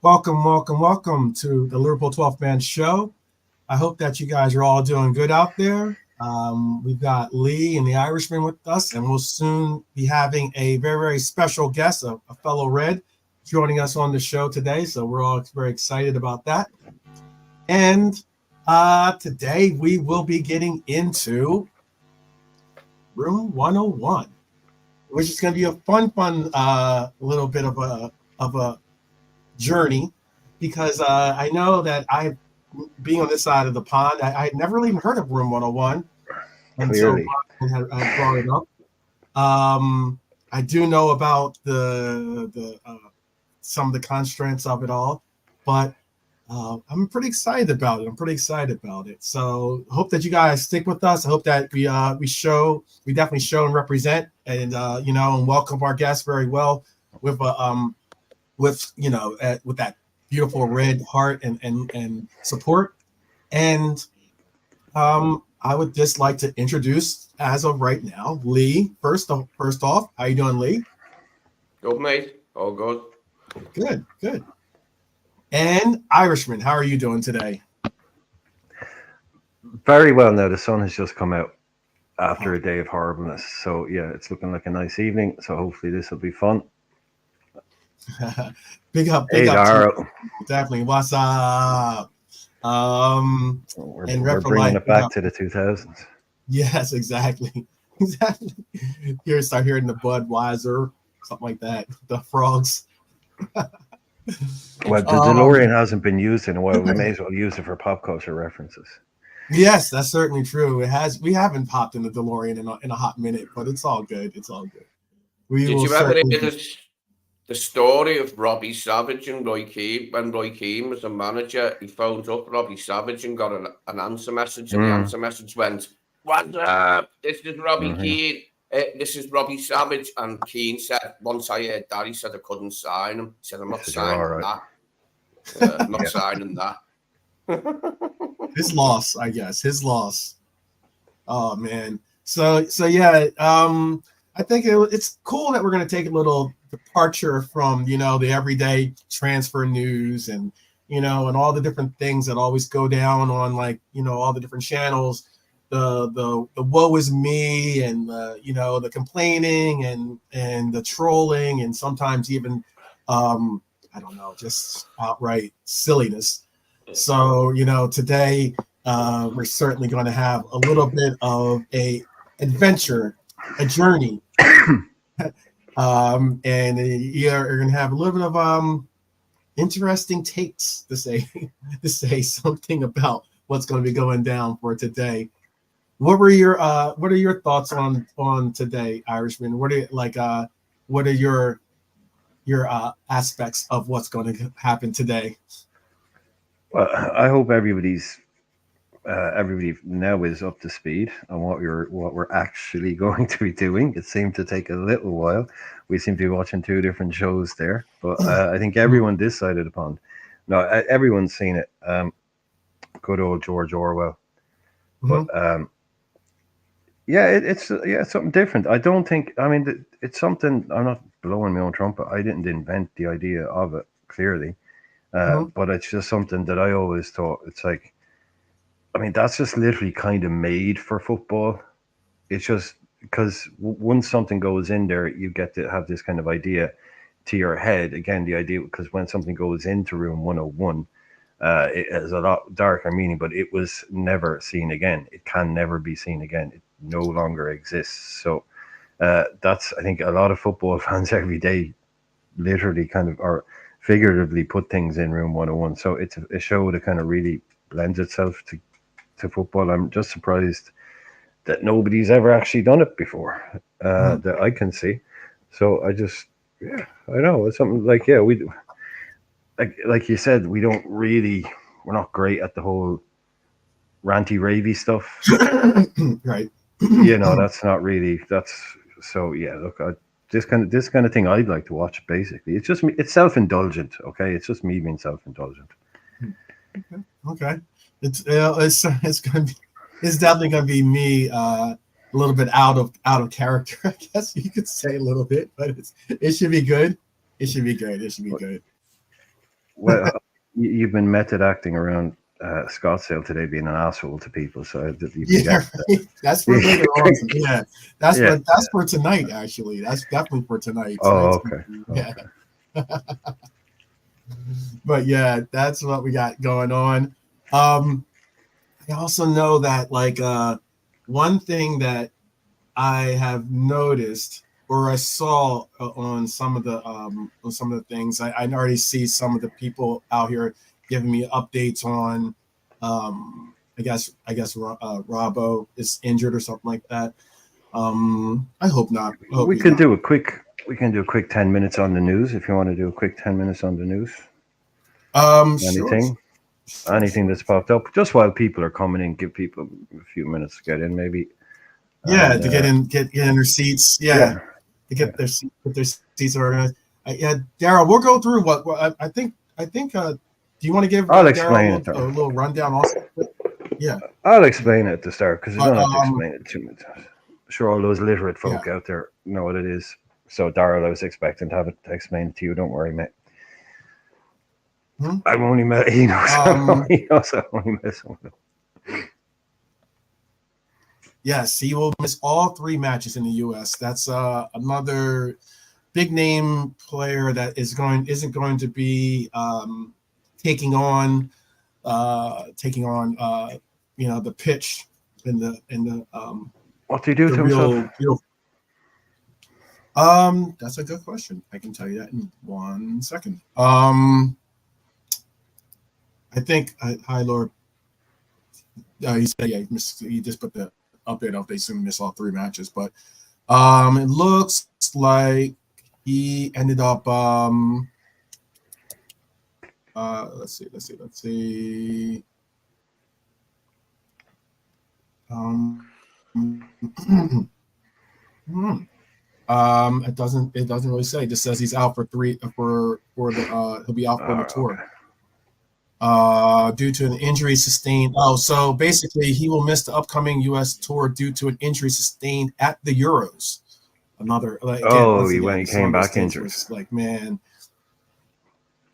Welcome to the Liverpool 12th Man Show. I hope that you guys are all doing good out there. We've got Lee and the Irishman with us, and we'll soon be having a very, very special guest, a fellow Red, joining us on the show today. So we're all very excited about that. And today we will be getting into Room 101, which is going to be a fun little bit of a journey, because I know that being on this side of the pond, I had never even heard of Room 101 until Brian had brought it up. I do know about the some of the constraints of it all, but I'm pretty excited about it. So hope that you guys stick with us. I hope that we definitely show and represent, and and welcome our guests very well with that beautiful red heart and support. And I would just like to introduce, as of right now, Lee. First off, how you doing, Lee? Good, mate. All good. Good. And Irishman, how are you doing today? Very well. Now the sun has just come out after a day of horribleness, so yeah, it's looking like a nice evening. So hopefully this will be fun. Big up definitely. What's up? We're bringing it back to the 2000s. Yes, exactly. Here, start hearing the Budweiser, something like that. The frogs. Well, the DeLorean hasn't been used in a while. We may as well use it for pop culture references. Yes, that's certainly true. It has. We haven't popped in the DeLorean in a hot minute, but it's all good. Did you ever hear the story of Robbie Savage and Roy Keane? When Roy Keane was a manager, he phoned up Robbie Savage and got an answer message, and the answer message went, "What's up? This is Robbie Keane. This is Robbie Savage." And Keane said, once I heard that, he said I couldn't sign him. He said, "I'm not signing that. I'm not signing that." His loss, I guess. His loss. Oh man. So yeah. I think it's cool that we're going to take a little departure from the everyday transfer news and and all the different things that always go down on all the different channels. The woe is me and the complaining and the trolling and sometimes even I don't know, just outright silliness. So today we're certainly going to have a little bit of a adventure, a journey, and you're going to have a little bit of interesting takes to say something about what's going to be going down for today. What are your thoughts on today, Irishman? What are your aspects of what's going to happen today? Well, I hope everybody now is up to speed on what we're actually going to be doing. It seemed to take a little while. We seem to be watching two different shows there, but I think everyone this side of the pond, no, everyone's seen it. Good old George Orwell, but it's something different. I don't think. I mean, it's something. I'm not blowing my own trumpet. I didn't invent the idea of it, clearly. But it's just something that I always thought, it's like, I mean, that's just literally kind of made for football. It's just because once something goes in there, you get to have this kind of idea to your head. Again, the idea, because when something goes into Room 101, it has a lot darker meaning, but it was never seen again. It can never be seen again. It no longer exists. So that's, I think, a lot of football fans every day literally kind of are figuratively put things in Room 101. So it's a show that kind of really lends itself to football. I'm just surprised that nobody's ever actually done it before that I can see. So I know it's something like, we like you said, we're not great at the whole ranty ravey stuff. Right. Look, this kind of thing I'd like to watch. Basically, it's self-indulgent. Okay, it's just me being self-indulgent. Okay. It's definitely gonna be me a little bit out of character, I guess you could say, a little bit, but it should be good. It should be good. Well, you've been method acting around Scottsdale today, being an asshole to people. So you can Yeah, get right. That's for later on. Yeah, that's yeah. that's for tonight. Actually, that's definitely for tonight. Oh, Tonight's, okay. yeah. Okay. But yeah, that's what we got going on. I also know that like one thing that I have noticed or I saw on some of the things I already see some of the people out here giving me updates on I guess Robbo is injured or something like that. I hope not. I hope We he's can not. do a quick 10 minutes on the news if you want to do a quick 10 minutes on the news. Sure. Anything that's popped up just while people are coming in, give people a few minutes to get in, maybe. Yeah, And, to get in their seats. Yeah, yeah, to get their seats organized. Yeah, Daryl, we'll go through what I think. Do you want to give I'll Daryl explain it. a little rundown also? Yeah. I'll explain it at the start because you But don't have to explain it too much. I'm sure all those literate yeah. folk out there know what it is. So, Darrell, I was expecting to have it explained to you. Don't worry, mate. Hmm? I've only met. He knows. He knows I'm only messing with him. Yes, he will miss all 3 matches in the U.S. That's another big name player that isn't going to be taking on the pitch in the What do you do the to himself? real. That's a good question. I can tell you that in 1 second. I think hi Lord. He said he just put the update up. They soon miss all 3 matches, but it looks like he ended up let's see. It doesn't really say. It just says he's out for he'll be out for the tour. Due to an injury sustained. Oh, so basically he will miss the upcoming US tour due to an injury sustained at the Euros. Another He came back injured. Like, man,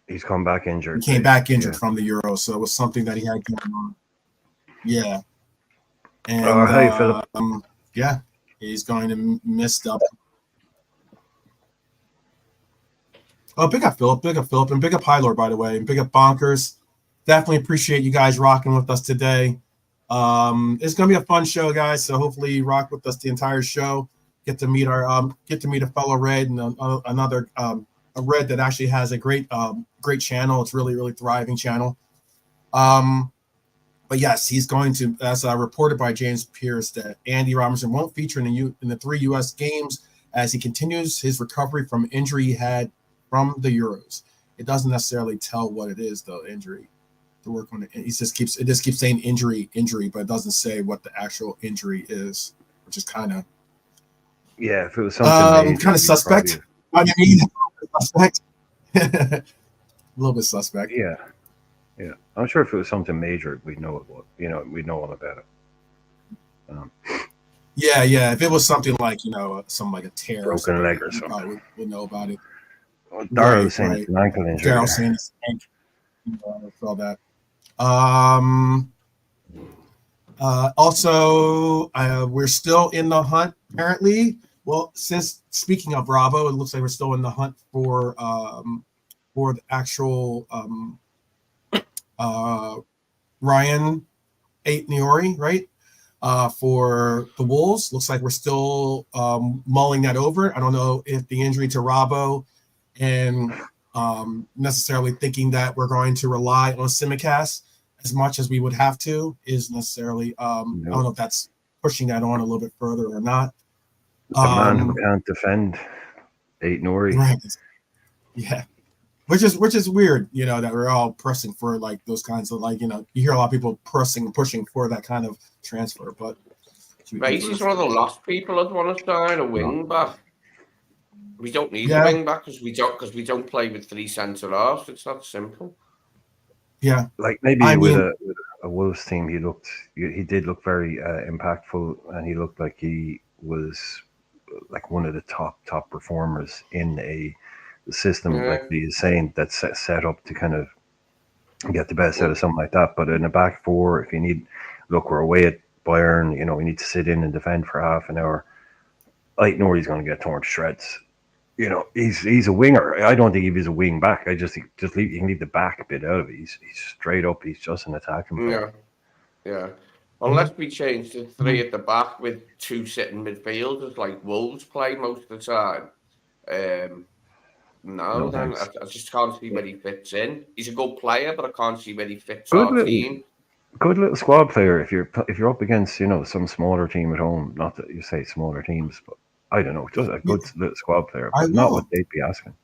he's come back injured. He came back injured from the Euros, so it was something that he had going on. Yeah. And hey, Philip. Yeah, he's going to miss up. Oh, big up Philip, and big up Hylor, by the way, and big up Bonkers. Definitely appreciate you guys rocking with us today. It's gonna be a fun show, guys. So hopefully you rock with us the entire show. Get to meet a fellow Red and another a Red that actually has a great channel. It's really thriving channel. But yes, he's going to, as reported by James Pierce, that Andy Robinson won't feature in the 3 U.S. games as he continues his recovery from injury he had from the Euros. It doesn't necessarily tell what it is, though, injury. To work on it, it just keeps saying injury, but it doesn't say what the actual injury is, which is kind of if it was something kind of suspect. I mean, suspect. A little bit suspect. Yeah. I'm sure if it was something major, we'd know about. We'd know all about it. Yeah. If it was something like something like a tear, broken leg or something, probably would know about it. Well, Daryl was saying it's an ankle injury. Daryl saying it's an ankle. I saw that. Also, we're still in the hunt, apparently. Well, since speaking of Bravo, it looks like we're still in the hunt for the actual Ryan Aitniori, right? For the Wolves. Looks like we're still mulling that over. I don't know if the injury to Robbo and necessarily thinking that we're going to rely on Simicast as much as we would have to is necessarily I don't know if that's pushing that on a little bit further or not. The man who can't defend Aitniori. Right. Yeah. Which is weird, that we're all pressing for like those kinds of you hear a lot of people pushing for that kind of transfer, but he's one of the last people I'd want to sign a wing back. We don't need a wing back because we don't play with 3 centre halves. It's that simple. Yeah, like maybe with a Wolves team, he did look very impactful, and he looked like he was like one of the top performers in a system, like he's saying, that's set up to kind of get the best out of something like that. But in a back four, if you need, look, we're away at Bayern, you know, we need to sit in and defend for half an hour. I know he's going to get torn to shreds. You know, he's a winger. I don't think he was a wing back. I just leave, you can leave the back bit out of it. He's straight up. He's just an attacking player. Yeah. Unless we change to 3 at the back with 2 sitting midfielders like Wolves play most of the time. I just can't see where he fits in. He's a good player, but I can't see where he fits our team. Good little squad player if you're up against, you know, some smaller team at home. Not that you say smaller teams, but I don't know, just a good little squad player, but not what they'd be asking.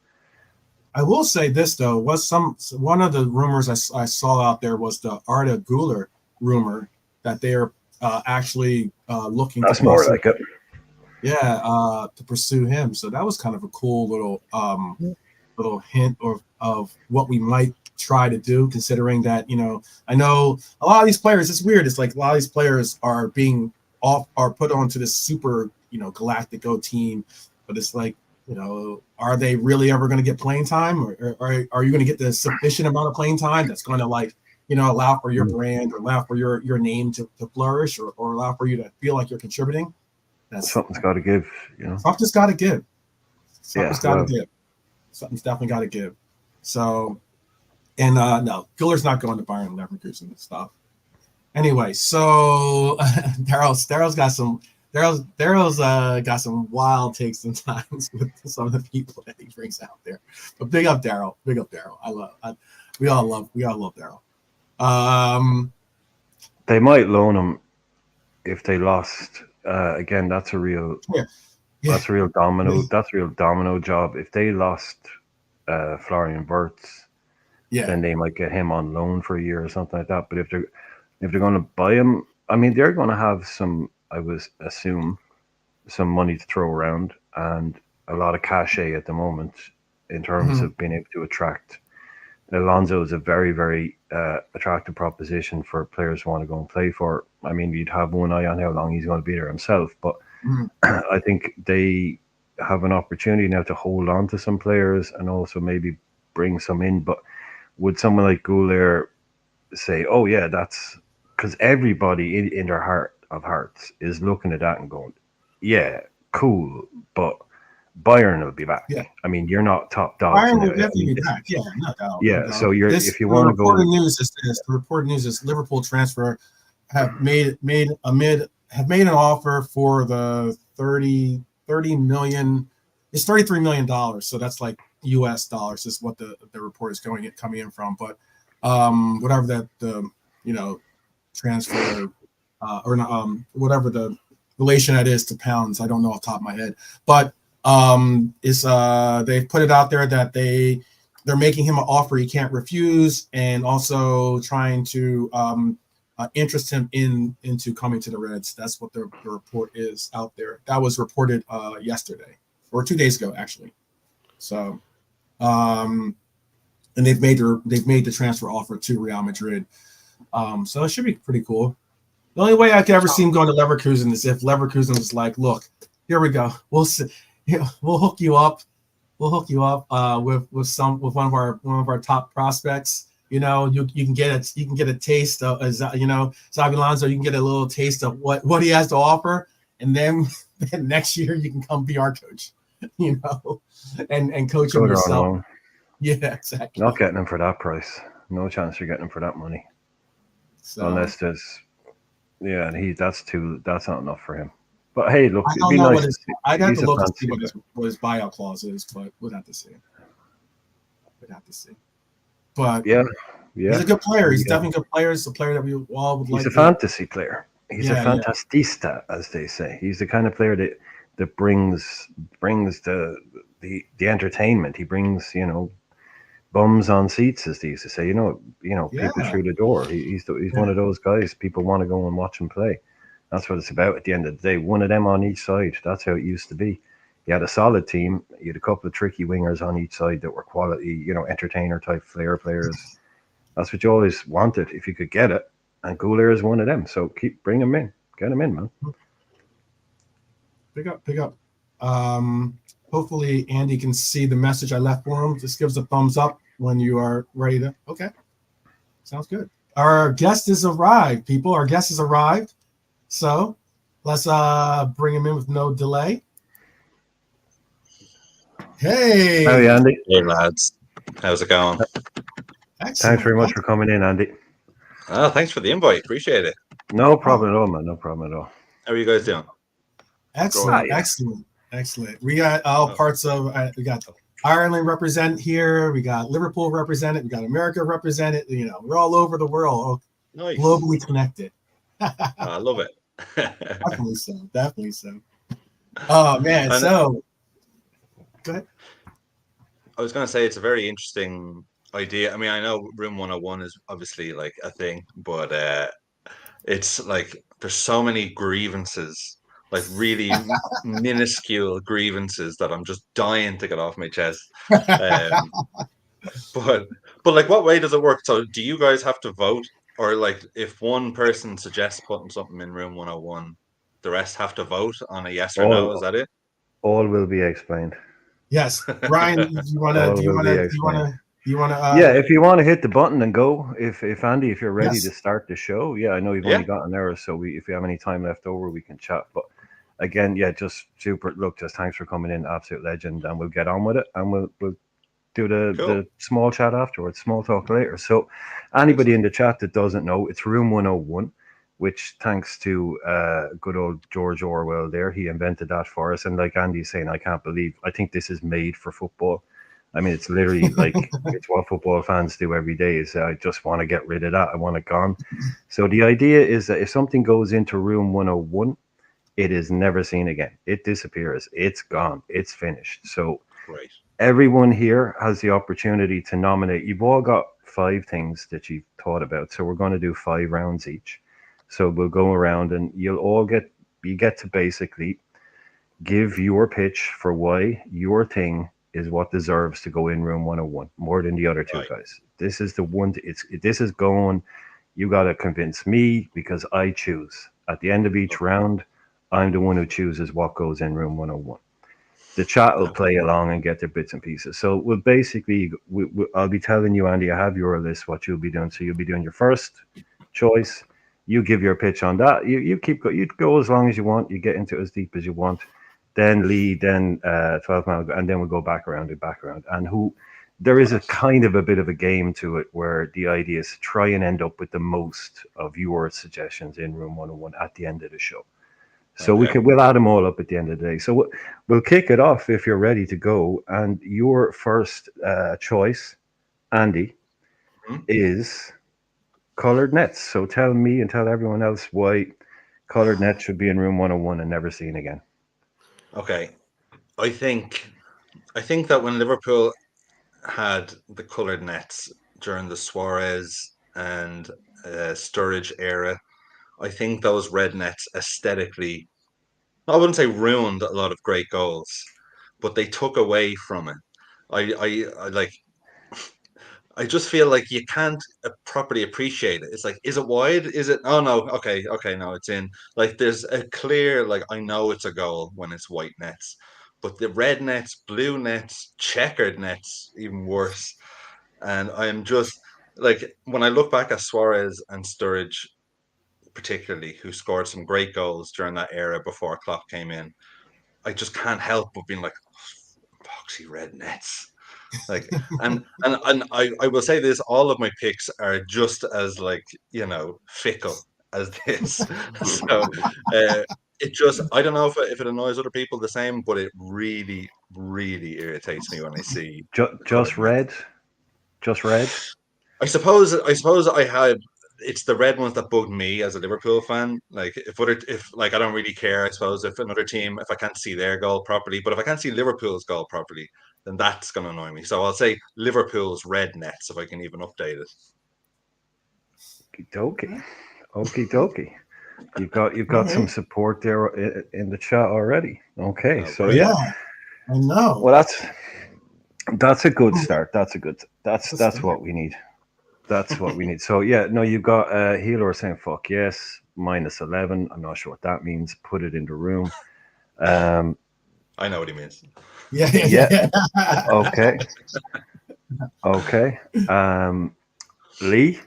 I will say this though, one of the rumors I saw out there was the Arda Güler rumor that they are actually looking. That's more like it. Yeah, to pursue him. So that was kind of a cool little hint of what we might try to do, considering that, you know, I know a lot of these players, it's weird. It's like a lot of these players are put onto this super, you know, Galactico team, but it's like, you know, are they really ever going to get playing time, or are you going to get the sufficient amount of playing time that's going to, like, you know, allow for your brand or allow for your name to flourish, or allow for you to feel like you're contributing? Something's got to give, you know. Something's got to give. Something's definitely got to give. So, and no, Güller's not going to Bayern Leverkusen and stuff. Anyway, so Daryl's got some wild takes sometimes with some of the people that he brings out there. But big up Daryl. We all love Daryl. They might loan him if they lost. Again, that's a real domino. That's a real domino job. If they lost Florian Wirtz, then they might get him on loan for a year or something like that. But if they're going to buy him, I mean, they're going to have some, I would assume, some money to throw around and a lot of cachet at the moment in terms of being able to attract. Alonso is a very, very attractive proposition for players who want to go and play for. I mean, you'd have one eye on how long he's going to be there himself, but I think they have an opportunity now to hold on to some players and also maybe bring some in. But would someone like Güler say, oh yeah, that's because everybody in their heart of hearts is looking at that and going, yeah, cool, but Bayern will be back. Yeah. I mean, you're not top dogs. Bayern will definitely be back. Yeah, no doubt. Yeah, no doubt. So if you want to go. The reported news is Liverpool transfer have made an offer for the 30 million. It's $33 million. So that's like US dollars is what the report is coming in from. But whatever that the transfer or whatever the relation that is to pounds, I don't know off the top of my head, but they've put it out there that they're making him an offer he can't refuse, and also trying to interest him into coming to the Reds. That's what the report is out there. That was reported yesterday or 2 days ago, actually. So, and they've made the transfer offer to Real Madrid. So it should be pretty cool. The only way I could ever see him going to Leverkusen is if Leverkusen was like, "Look, here we go. We'll hook you up. We'll hook you up with one of our top prospects. You know, you can get a taste of, Xabi Alonso. You can get a little taste of what he has to offer, and then next year you can come be our coach. You know, and coach him yourself. Yeah, exactly. Not getting him for that price. No chance you're getting him for that money. So, unless there's, and that's not enough for him. But hey, look, it'd be nice. I'd have to look to see what his buyout clause is, but we'd have to see. But yeah, he's a good player. He's definitely a good player. He's a player that we all would like. He's a fantasy player. He's a fantastista, as they say. He's the kind of player that brings the entertainment. He brings, bums on seats, as they used to say. People through the door. He's one of those guys people want to go and watch him play. That's what it's about at the end of the day. One of them on each side. That's how it used to be. You had a solid team. You had a couple of tricky wingers on each side that were quality, entertainer type flair players. That's what you always wanted if you could get it. And Güler is one of them. So bring him in. Get him in, man. Pick up. hopefully Andy can see the message I left for him. Just give us a thumbs up when you are ready to. Okay, sounds good. Our guest has arrived, people. Our guest has arrived. So let's bring him in with no delay. Hey. Hey, Andy. Hey, lads. How's it going? Excellent. Thanks very much for coming in, Andy. Oh, thanhanks for the invite. Appreciate it. No problem at all, man. No problem at all. How are you guys doing? Excellent. yeah. Excellent. We got all parts of, we got Ireland represented here. We got Liverpool represented. We got America represented. You know, we're all over the world, Nice. globally connected. I love it. Definitely so. Definitely so. Oh, man. And so, go ahead. I was going to say it's a very interesting idea. I mean, I know Room 101 is obviously like a thing, but it's like there's so many grievances, like really minuscule grievances that I'm just dying to get off my chest. But like, what way does it work? So do you guys have to vote? Or like if one person suggests putting something in Room 101, the rest have to vote on a yes or no? Is that it? All will be explained. Yes, Brian. Do you want to? Yeah, if you want to hit the button and go. If Andy, if you're ready Yes. to start the show, yeah, I know you've only got an hour, so if you have any time left over, we can chat. But again, yeah, just super. Look, just thanks for coming in, absolute legend, and we'll get on with it, and we'll do the small chat afterwards, small talk later. So anybody in the chat that doesn't know, it's Room 101, which thanks to good old George Orwell there, he invented that for us. And like Andy's saying, I think this is made for football. I mean, it's literally like it's what football fans do every day is I just want to get rid of that. I want it gone. So the idea is that if something goes into Room 101, it is never seen again. It disappears. It's gone. It's finished. So Right. Everyone here has the opportunity to nominate. You've all got 5 things that you've thought about. So we're going to do 5 rounds each. So we'll go around and you get to basically give your pitch for why your thing is what deserves to go in Room 101 more than the other 2 guys. This is the one. This is going. You got to convince me because I choose. At the end of each round, I'm the one who chooses what goes in Room 101. The chat will play along and get their bits and pieces. So we'll basically, I'll be telling you, Andy, I have your list, what you'll be doing. So you'll be doing your first choice. You give your pitch on that. You go as long as you want. You get into it as deep as you want. Then Lee, then 12 man, and then we'll go back around and back around. And there is a kind of a bit of a game to it where the idea is to try and end up with the most of your suggestions in Room 101 at the end of the show. So we'll add them all up at the end of the day. So we'll kick it off if you're ready to go. And your first choice, Andy, is colored nets. So tell me and tell everyone else why colored nets should be in Room 101 and never seen again. Okay. I think that when Liverpool had the colored nets during the Suarez and Sturridge era, I think those red nets aesthetically, I wouldn't say ruined a lot of great goals, but they took away from it. I just feel like you can't properly appreciate it. It's like, is it wide? Is it? Oh no, okay, no, it's in. Like there's a clear, like I know it's a goal when it's white nets, but the red nets, blue nets, checkered nets, even worse. And I'm just like when I look back at Suarez and Sturridge, particularly, who scored some great goals during that era before Klopp came in, I just can't help but being like, boxy red nets. Like, and I will say this: all of my picks are just as fickle as this. So it just I don't know if it annoys other people the same, but it really really irritates me when I see just red. I suppose I had. It's the red ones that bug me as a Liverpool fan. Like if I don't really care. I suppose if another team, if I can't see their goal properly, but if I can't see Liverpool's goal properly, then that's going to annoy me. So I'll say Liverpool's red nets if I can even update it. Okie dokie. You've got some support there in the chat already. Okay, so yeah, I know. Well, that's a good start. That's what we need. That's what we need. So yeah, no, you've got Healer saying fuck yes, -11. I'm not sure what that means. Put it in the room. I know what he means. Yeah. Okay. Lee,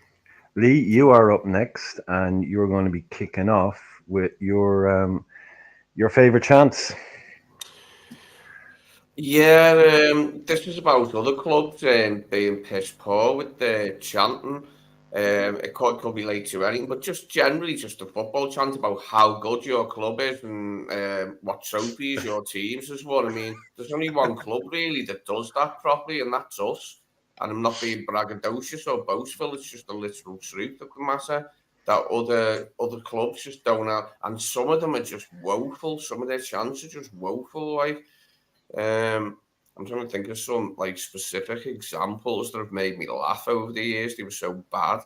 you are up next, and you're going to be kicking off with your favorite chants. Yeah, this is about other clubs being piss poor with the chanting. It could relate to anything, but just generally just a football chant about how good your club is and what trophies your teams has won. I mean, there's only one club really that does that properly, and that's us. And I'm not being braggadocious or boastful. It's just the literal truth of the matter that other clubs just don't have, and some of them are just woeful. Some of their chants are just woeful, like. I'm trying to think of some like specific examples that have made me laugh over the years. They were so bad.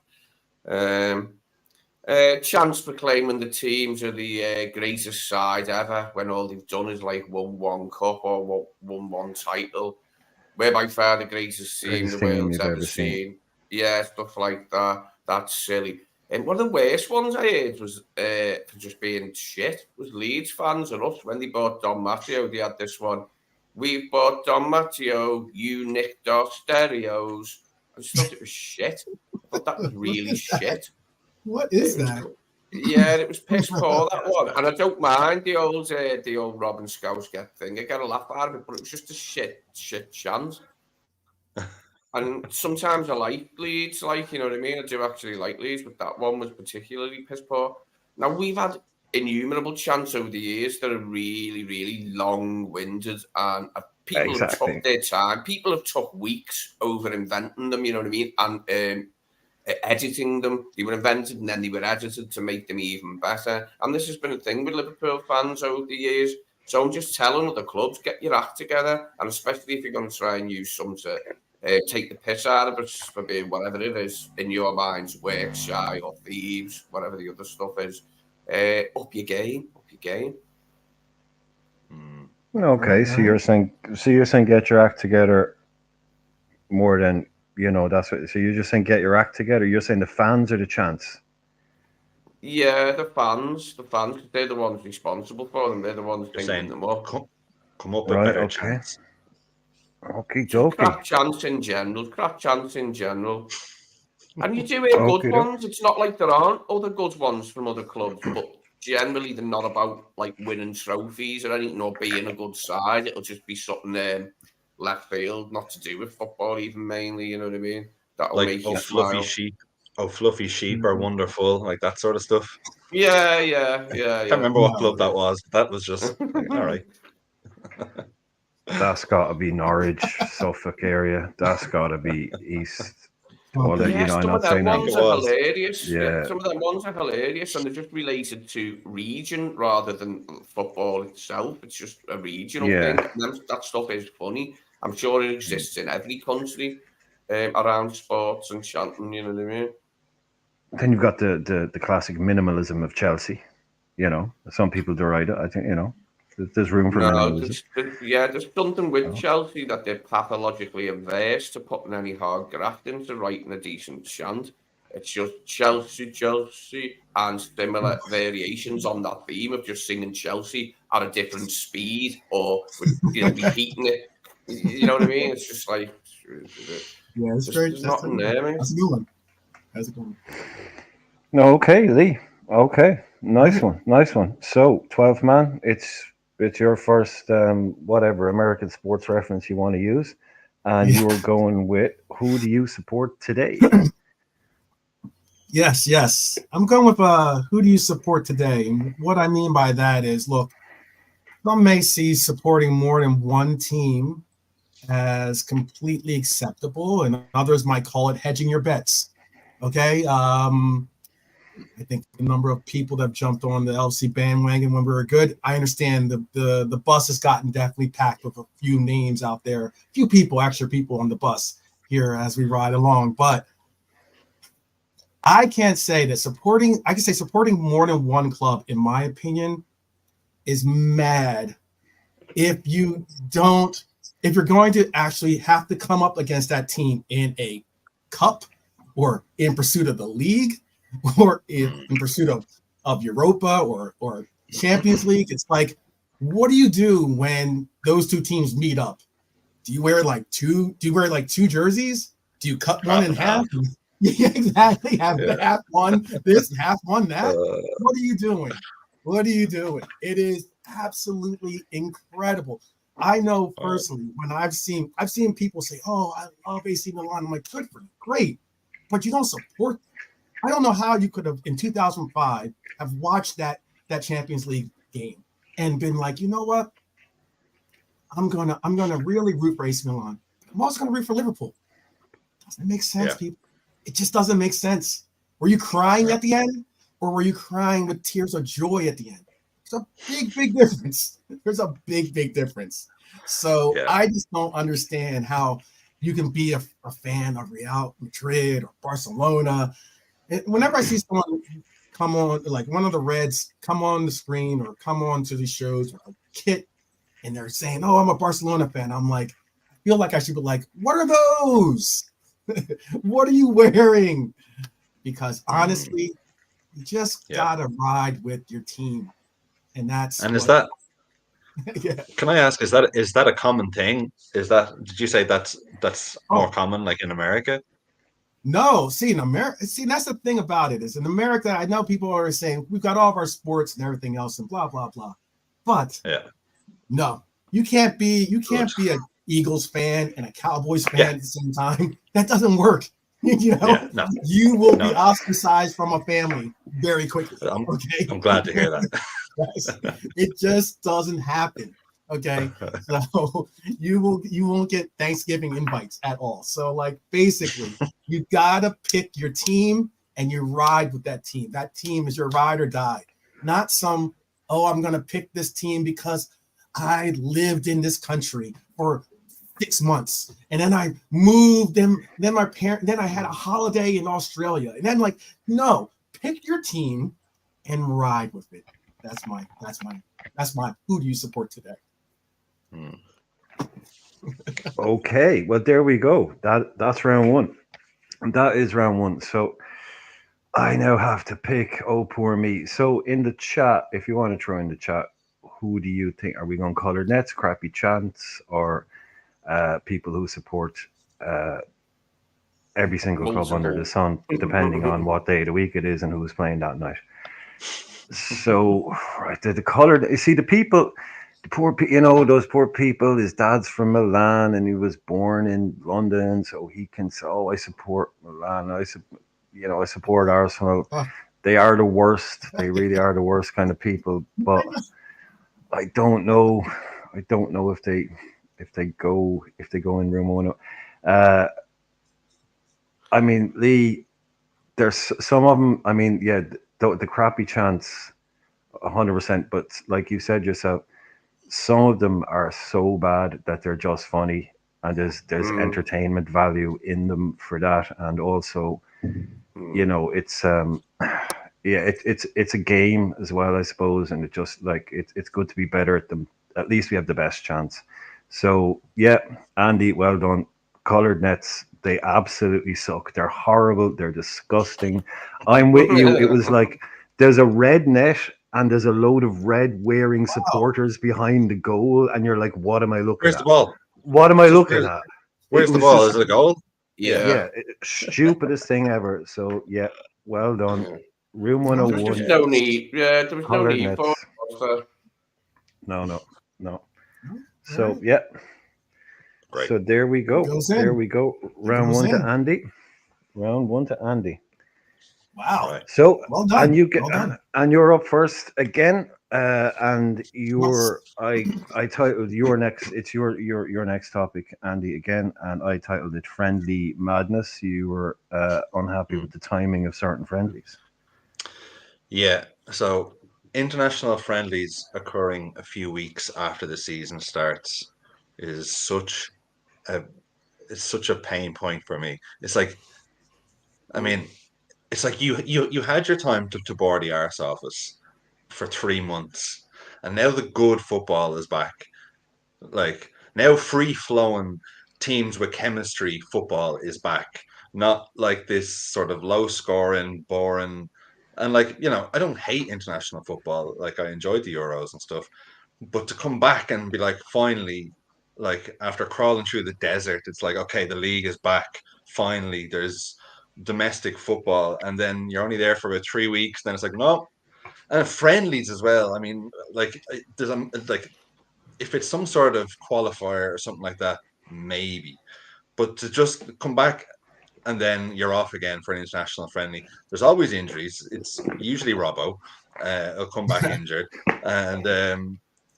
Chance proclaiming the teams are the greatest side ever when all they've done is like won one cup or won one title. We're by far the greatest team the world's ever seen. Yeah, stuff like that. That's silly. And one of the worst ones I heard was for just being shit was Leeds fans and us when they bought Don Matteo. They had this one. We've bought Don Matteo. You nicked our stereos. I just thought it was shit. I thought that was really shit. What is that? Yeah, it was piss poor, that one. And I don't mind the old Robin Scouse get thing. I get a laugh out of it, but it was just a shit chant. And sometimes I like Leeds, like, you know what I mean? I do actually like Leeds, but that one was particularly piss poor. Now, we've had innumerable chants over the years that are really, really long-winded, and people have took their time. People have took weeks over inventing them, you know what I mean? And editing them. They were invented and then they were edited to make them even better. And this has been a thing with Liverpool fans over the years. So I'm just telling other clubs, get your act together, and especially if you're going to try and use some to take the piss out of us for being whatever it is in your minds, work shy or thieves, whatever the other stuff is. Up your game. Okay, so you're saying get your act together more than that's what. So you're just saying get your act together. You're saying the fans are the chants. Yeah, the fans, they're the ones responsible for them. They're the ones thinking them up. Come up with better chants. Okay, crap chants in general. And you do hear good ones. It's not like there aren't other good ones from other clubs, but generally they're not about like winning trophies or anything or being a good side. It'll just be something left field, not to do with football even mainly, you know what I mean? That'll like, make you fluffy smile. sheep. Oh, fluffy sheep are wonderful, like that sort of stuff. Yeah. Can't remember what club that was. That was just all right. That's got to be Norwich, Suffolk area. That's got to be East. Some of them ones are hilarious. Yeah. Some of them ones are hilarious, and they're just related to region rather than football itself. It's just a regional thing. And that stuff is funny. I'm sure it exists in every country around sports and chanting. You know what I mean? Then you've got the classic minimalism of Chelsea. Some people deride it. I think there's room for minimalism. There's something with Chelsea that they're pathologically averse to putting any hard graft into writing a decent chant. It's just Chelsea, and similar variations on that theme of just singing Chelsea at a different speed or repeating it. You know what I mean? It's just like there's nothing there, man. That's a good one. That's a good one. Okay, Lee. Okay, nice one. So 12th man, it's your first whatever American sports reference you want to use, and you were going with who do you support today? Yes. I'm going with who do you support today? And what I mean by that is, look, some may see supporting more than one team as completely acceptable, and others might call it hedging your bets. Okay. I think the number of people that have jumped on the LC bandwagon when we were good. I understand the bus has gotten definitely packed with a few names out there, extra people on the bus here as we ride along. But I can't say that supporting more than one club, in my opinion, is mad. If you're going to actually have to come up against that team in a cup or in pursuit of the league, or in pursuit of Europa or Champions League, it's like, what do you do when those two teams meet up? Do you wear like two jerseys? Do you cut one in half? Yeah, exactly. Have half one this, half one that. What are you doing? What are you doing? It is absolutely incredible. I know personally when I've seen people say, "Oh, I love AC Milan." I'm like, "Good for you, great," but you don't support them. I don't know how you could have in 2005 have watched that Champions League game and been like, you know what? I'm gonna really root for AC Milan. I'm also gonna root for Liverpool. Doesn't make sense, people. It just doesn't make sense. Were you crying at the end, or were you crying with tears of joy at the end? There's a big difference. There's a big difference. So I just don't understand how you can be a fan of Real Madrid or Barcelona. And whenever I see someone come on, like one of the Reds, come on the screen or come on to these shows with a kit, and they're saying, "Oh, I'm a Barcelona fan," I'm like, I feel like I should be like, "What are those? What are you wearing?" Because honestly, you just gotta ride with your team, and that's. And is that? Yeah. Can I ask? Is that a common thing? Did you say that's more common, like in America? No, see in America, that's the thing about it is in America. I know people are saying we've got all of our sports and everything else and blah blah blah, but no, you can't be a Eagles fan and a Cowboys fan at the same time. That doesn't work. You will be ostracized from a family very quickly. I'm glad to hear that. It just doesn't happen. Okay, so you won't get Thanksgiving invites at all. So like basically, you gotta pick your team and you ride with that team. That team is your ride or die, not some. Oh, I'm gonna pick this team because I lived in this country for 6 months and then I moved them. Then I had a holiday in Australia, and then like no, pick your team and ride with it. That's my. Who do you support today? Okay, well there we go. That's round one. That is round one. So I now have to pick. Oh, poor me. So in the chat, if you want to throw in the chat, who do you think are we going colored nets, crappy chants, or people who support every single club under the sun, depending on what day of the week it is and who's playing that night? So right, the colored. You see the people. The poor, those poor people. His dad's from Milan, and he was born in London, so he can say, "Oh, I support Milan. I support Arsenal." They are the worst. They really are the worst kind of people. But I don't know. If they go in room one. I mean, Lee. There's some of them. I mean, the crappy chants, 100%. But like you said yourself. Some of them are so bad that they're just funny, and there's entertainment value in them for that, and also, it's it's a game as well, I suppose, and it just like it's good to be better at them. At least we have the best chance. So Andy, well done. Colored nets, they absolutely suck. They're horrible. They're disgusting. I'm with you. It was like there's a red net. And there's a load of red wearing supporters behind the goal, and you're like, "What am I looking at? Where's the ball? What am I looking at? Where's the ball? Is it a goal? Yeah. Stupidest thing ever. So well done. Room 101. There was no need. Yeah, there was no need for it. No. So Great. So there we go. There we go. Round one to Andy. Wow. Right. So well done. And you get and you're up first again. And I titled your next. It's your next topic, Andy, again, and I titled it "Friendly Madness." You were unhappy with the timing of certain friendlies. Yeah. So international friendlies occurring a few weeks after the season starts is such a pain point for me. It's like, I mean, it's like you had your time to bore the arse office for 3 months, and now the good football is back. Like now, free flowing teams with chemistry football is back. Not like this sort of low scoring, boring, and I don't hate international football. Like I enjoyed the Euros and stuff, But to come back and be like, finally, like after crawling through the desert, it's like, okay, the league is back. Finally, there's domestic football, and then you're only there for about 3 weeks. Then it's like, no, and friendlies as well. I mean, like there's a like if it's some sort of qualifier or something like that, maybe. But to just come back and then you're off again for an international friendly. There's always injuries. It's usually Robbo. He'll come back injured, and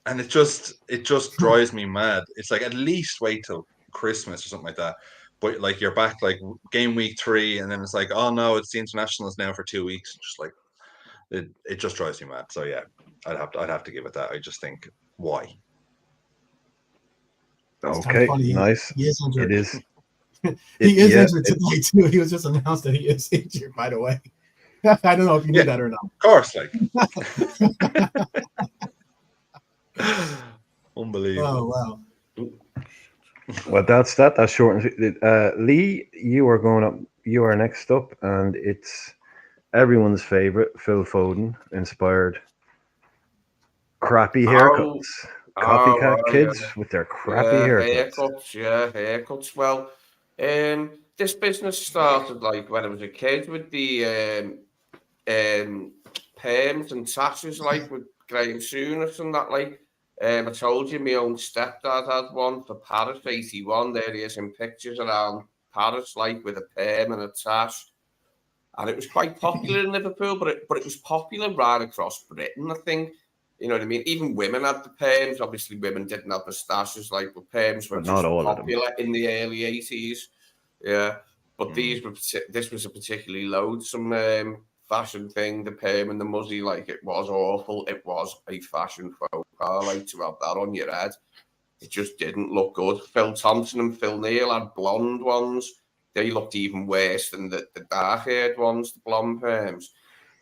it just drives me mad. It's like at least wait till Christmas or something like that. But like you're back like game week 3, and then it's like, oh no, it's the internationals now for 2 weeks. Just like it just drives me mad. So yeah, I'd have to give it that. I just think why. It's kind of Okay, funny. nice. He is injured. It is. He is injured today too. He was just announced that he is injured. By the way, I don't know if you knew that or not. Of course, like unbelievable. Oh wow. Well, that's that. That's short. Lee, you are going up. You are next up, and it's everyone's favorite, Phil Foden, inspired crappy haircuts. Copycat kids with their crappy haircuts. Haircuts. Well, this business started like when I was a kid with the perms and tashes, like with Graham Souness and that. Like, I told you my own stepdad had one for Paris '81. There he is in pictures around Paris, like with a perm and a tash. And it was quite popular in Liverpool, but it was popular right across Britain, I think. You know what I mean? Even women had the perms. Obviously, women didn't have moustaches like the perms were not all popular in the early 80s. Yeah, but this was a particularly loathsome fashion thing. The perm and the muzzy, like it was awful. It was a fashion faux pas, like to have that on your head. It just didn't look good. Phil Thompson and Phil Neal had blonde ones. They looked even worse than the dark-haired ones, the blonde perms.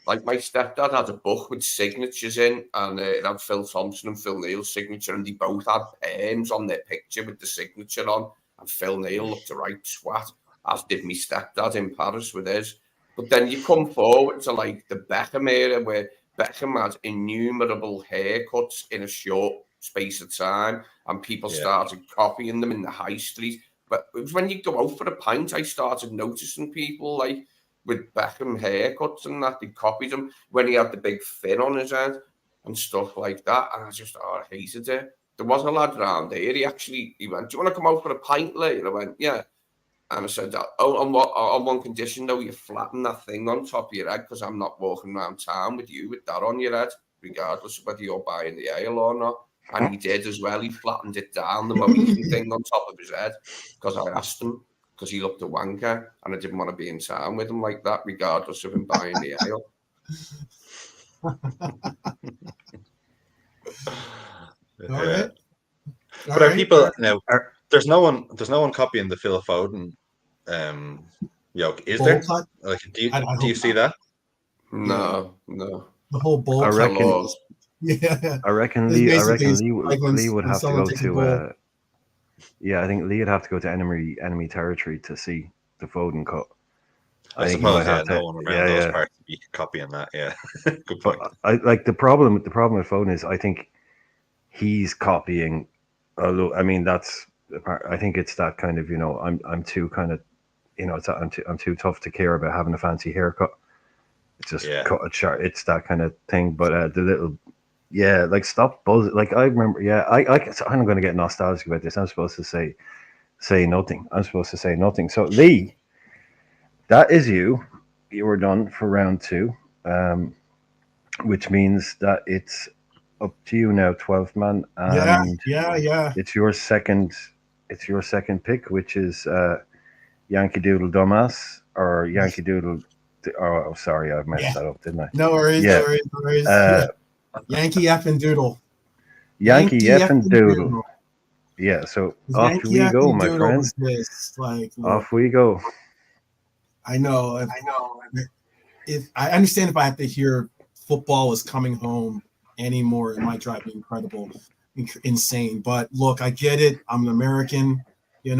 Like my stepdad had a book with signatures in, and it had Phil Thompson and Phil Neal's signature, and they both had perms on their picture with the signature on. And Phil Neal looked a right swat, as did my stepdad in Paris with his. But then you come forward to like the Beckham era, where Beckham had innumerable haircuts in a short space of time, and people started copying them in the high street. But it was when you go out for a pint, I started noticing people like with Beckham haircuts and that. They copied him when he had the big fin on his head and stuff like that. And I hated it. There was a lad round here. He went, "Do you want to come out for a pint later?" I went, "Yeah." And I said, "Oh, on one condition though, you flatten that thing on top of your head, because I'm not walking around town with you with that on your head, regardless of whether you're buying the ale or not." And he did as well. He flattened it down, the Mohican thing on top of his head, because I asked him, because he looked a wanker, and I didn't want to be in town with him like that, regardless of him buying the ale. All right. But are people now? There's no one copying the Phil Foden yoke, is there? Like, do you see that? No. The whole bowl. I reckon. Yeah. I reckon Lee would have to go to. Yeah, I think Lee would have to go to enemy territory to see the Foden cut. I think suppose, no one around those parts would be copying that. Yeah, good point. But I like the problem with Foden is I think he's copying. I mean, I think it's that kind of, I'm too kind of, I'm too tough to care about having a fancy haircut. It's just cut it short. It's that kind of thing. But the little. Yeah, like stop buzzing. Like I remember, I'm going to get nostalgic about this. I'm supposed to say nothing. So Lee, that is you. You were done for round 2, which means that it's up to you now, 12th man. And yeah. It's your second pick, which is Yankee Doodle Dumbass or Yankee Doodle. Oh, sorry, I messed that up, didn't I? No worries. Yankee effing Doodle. Yankee effing Doodle. Yeah, so off we go, my friend. Off we go. I know. If I understand, if I have to hear football is coming home anymore, it might drive me insane. But look, I get it. I'm an American. You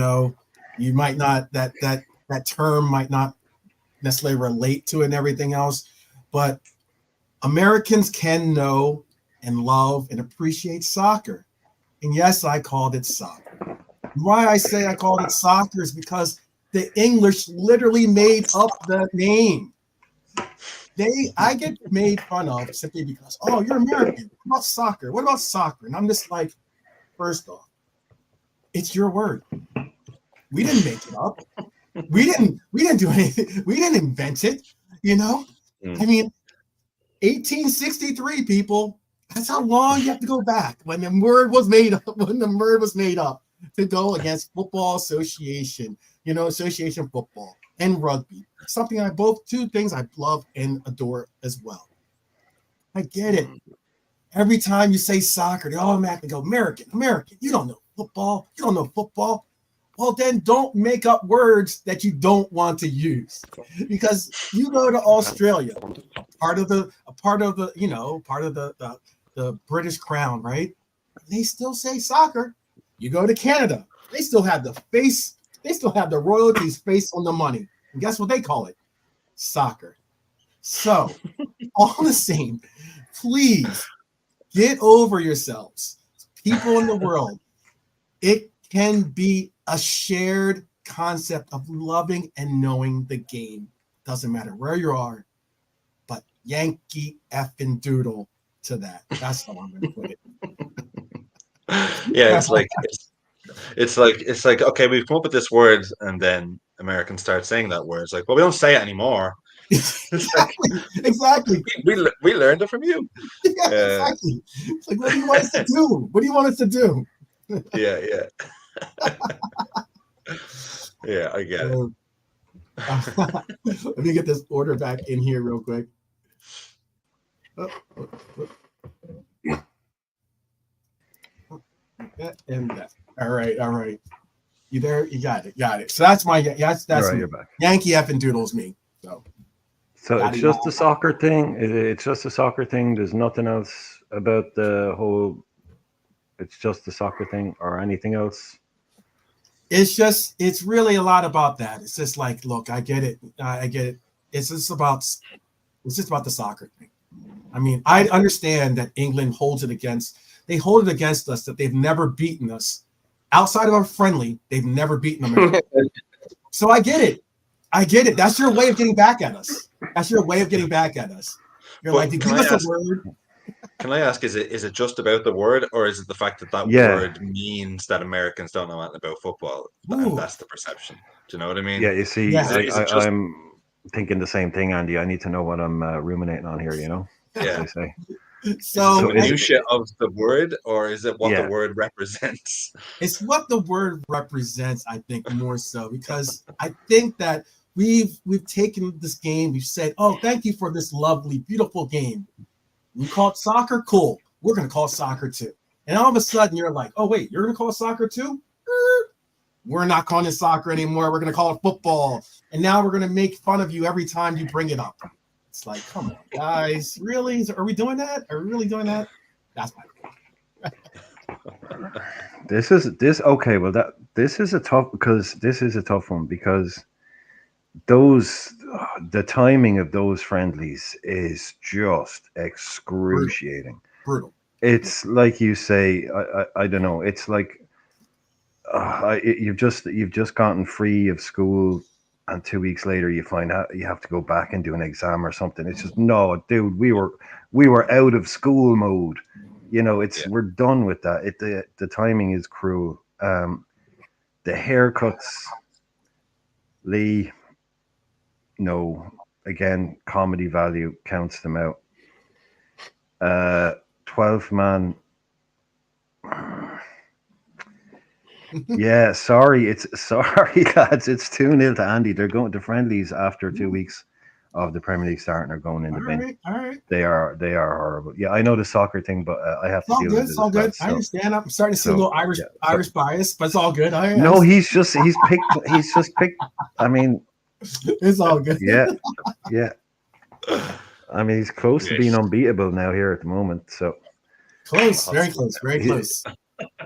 might not that term might not necessarily relate to it and everything else, but Americans can know and love and appreciate soccer. And yes, I called it soccer. Why I say I called it soccer is because the English literally made up the name. I get made fun of simply because, oh, you're American. What about soccer? What about soccer? And I'm just like, first off, it's your word. We didn't make it up. We didn't do anything. We didn't invent it, you know? I mean, 1863, people. That's how long you have to go back when the word was made up to go against Football Association, Association football and rugby. Two things I love and adore as well. I get it. Every time you say soccer, they automatically go, American. You don't know football. Well, then don't make up words that you don't want to use, because you go to Australia, part of the British Crown, right? They still say soccer. You go to Canada, they still have the royalties face on the money. And guess what they call it? Soccer. So, all the same, please get over yourselves. People in the world, it can be a shared concept of loving and knowing the game. Doesn't matter where you are, but Yankee effing doodle to that. That's how I'm going to put it. Yeah, it's like okay, we've come up with this word, and then Americans start saying that word. It's like, well, we don't say it anymore. Exactly. We learned it from you. Yeah, exactly. It's like, what do you want us to do? What do you want us to do? Yeah. Yeah, I get it. Let me get this order back in here real quick. And that. All right. You there? You got it. So that's that's All right, me. you're back. Yankee effing doodles me. So it's just a soccer thing. It's just a soccer thing. There's nothing else about the whole. It's just the soccer thing or anything else. It's really a lot about that. It's just like, look, I get it. It's just about the soccer thing. I mean, I understand that England holds it against us that they've never beaten us. Outside of a friendly, they've never beaten America. So I get it. That's your way of getting back at us. You're like, to give us a word. Can I ask, is it just about the word, or is it the fact that word means that Americans don't know anything about football? And that's the perception. Do you know what I mean? Yeah, you see, I'm thinking the same thing, Andy. I need to know what I'm ruminating on here, Yeah. As they say. So the minutia of the word, or is it what the word represents? It's what the word represents, I think, more so, because I think that we've taken this game, we've said, oh, thank you for this lovely, beautiful game. You call it soccer? Cool. We're going to call it soccer too. And all of a sudden you're like, oh, wait, you're going to call it soccer too? We're not calling it soccer anymore. We're going to call it football. And now we're going to make fun of you every time you bring it up. It's like, come on, guys. Really? Are we doing that? Are we really doing that? That's my point. This is a tough one because the timing of those friendlies is just excruciating. Brutal. It's like you say, I don't know. It's like you've just gotten free of school, and 2 weeks later you find out you have to go back and do an exam or something. It's just, no, dude, we were out of school mode. We're done with that. The timing is cruel. The haircuts, Lee. No, again, comedy value counts them out. 12th man. Yeah, sorry, lads. It's 2-0 to Andy. They're going to friendlies after 2 weeks of the Premier League starting. Are going in the bin. All right. They are horrible. Yeah, I know the soccer thing, but I have to deal with it. It's all good. I understand. I'm starting to see a little Irish bias, but it's all good. No, he's just picked. I mean. It's all good. Yeah. I mean, he's close to being unbeatable now here at the moment. So close, very close.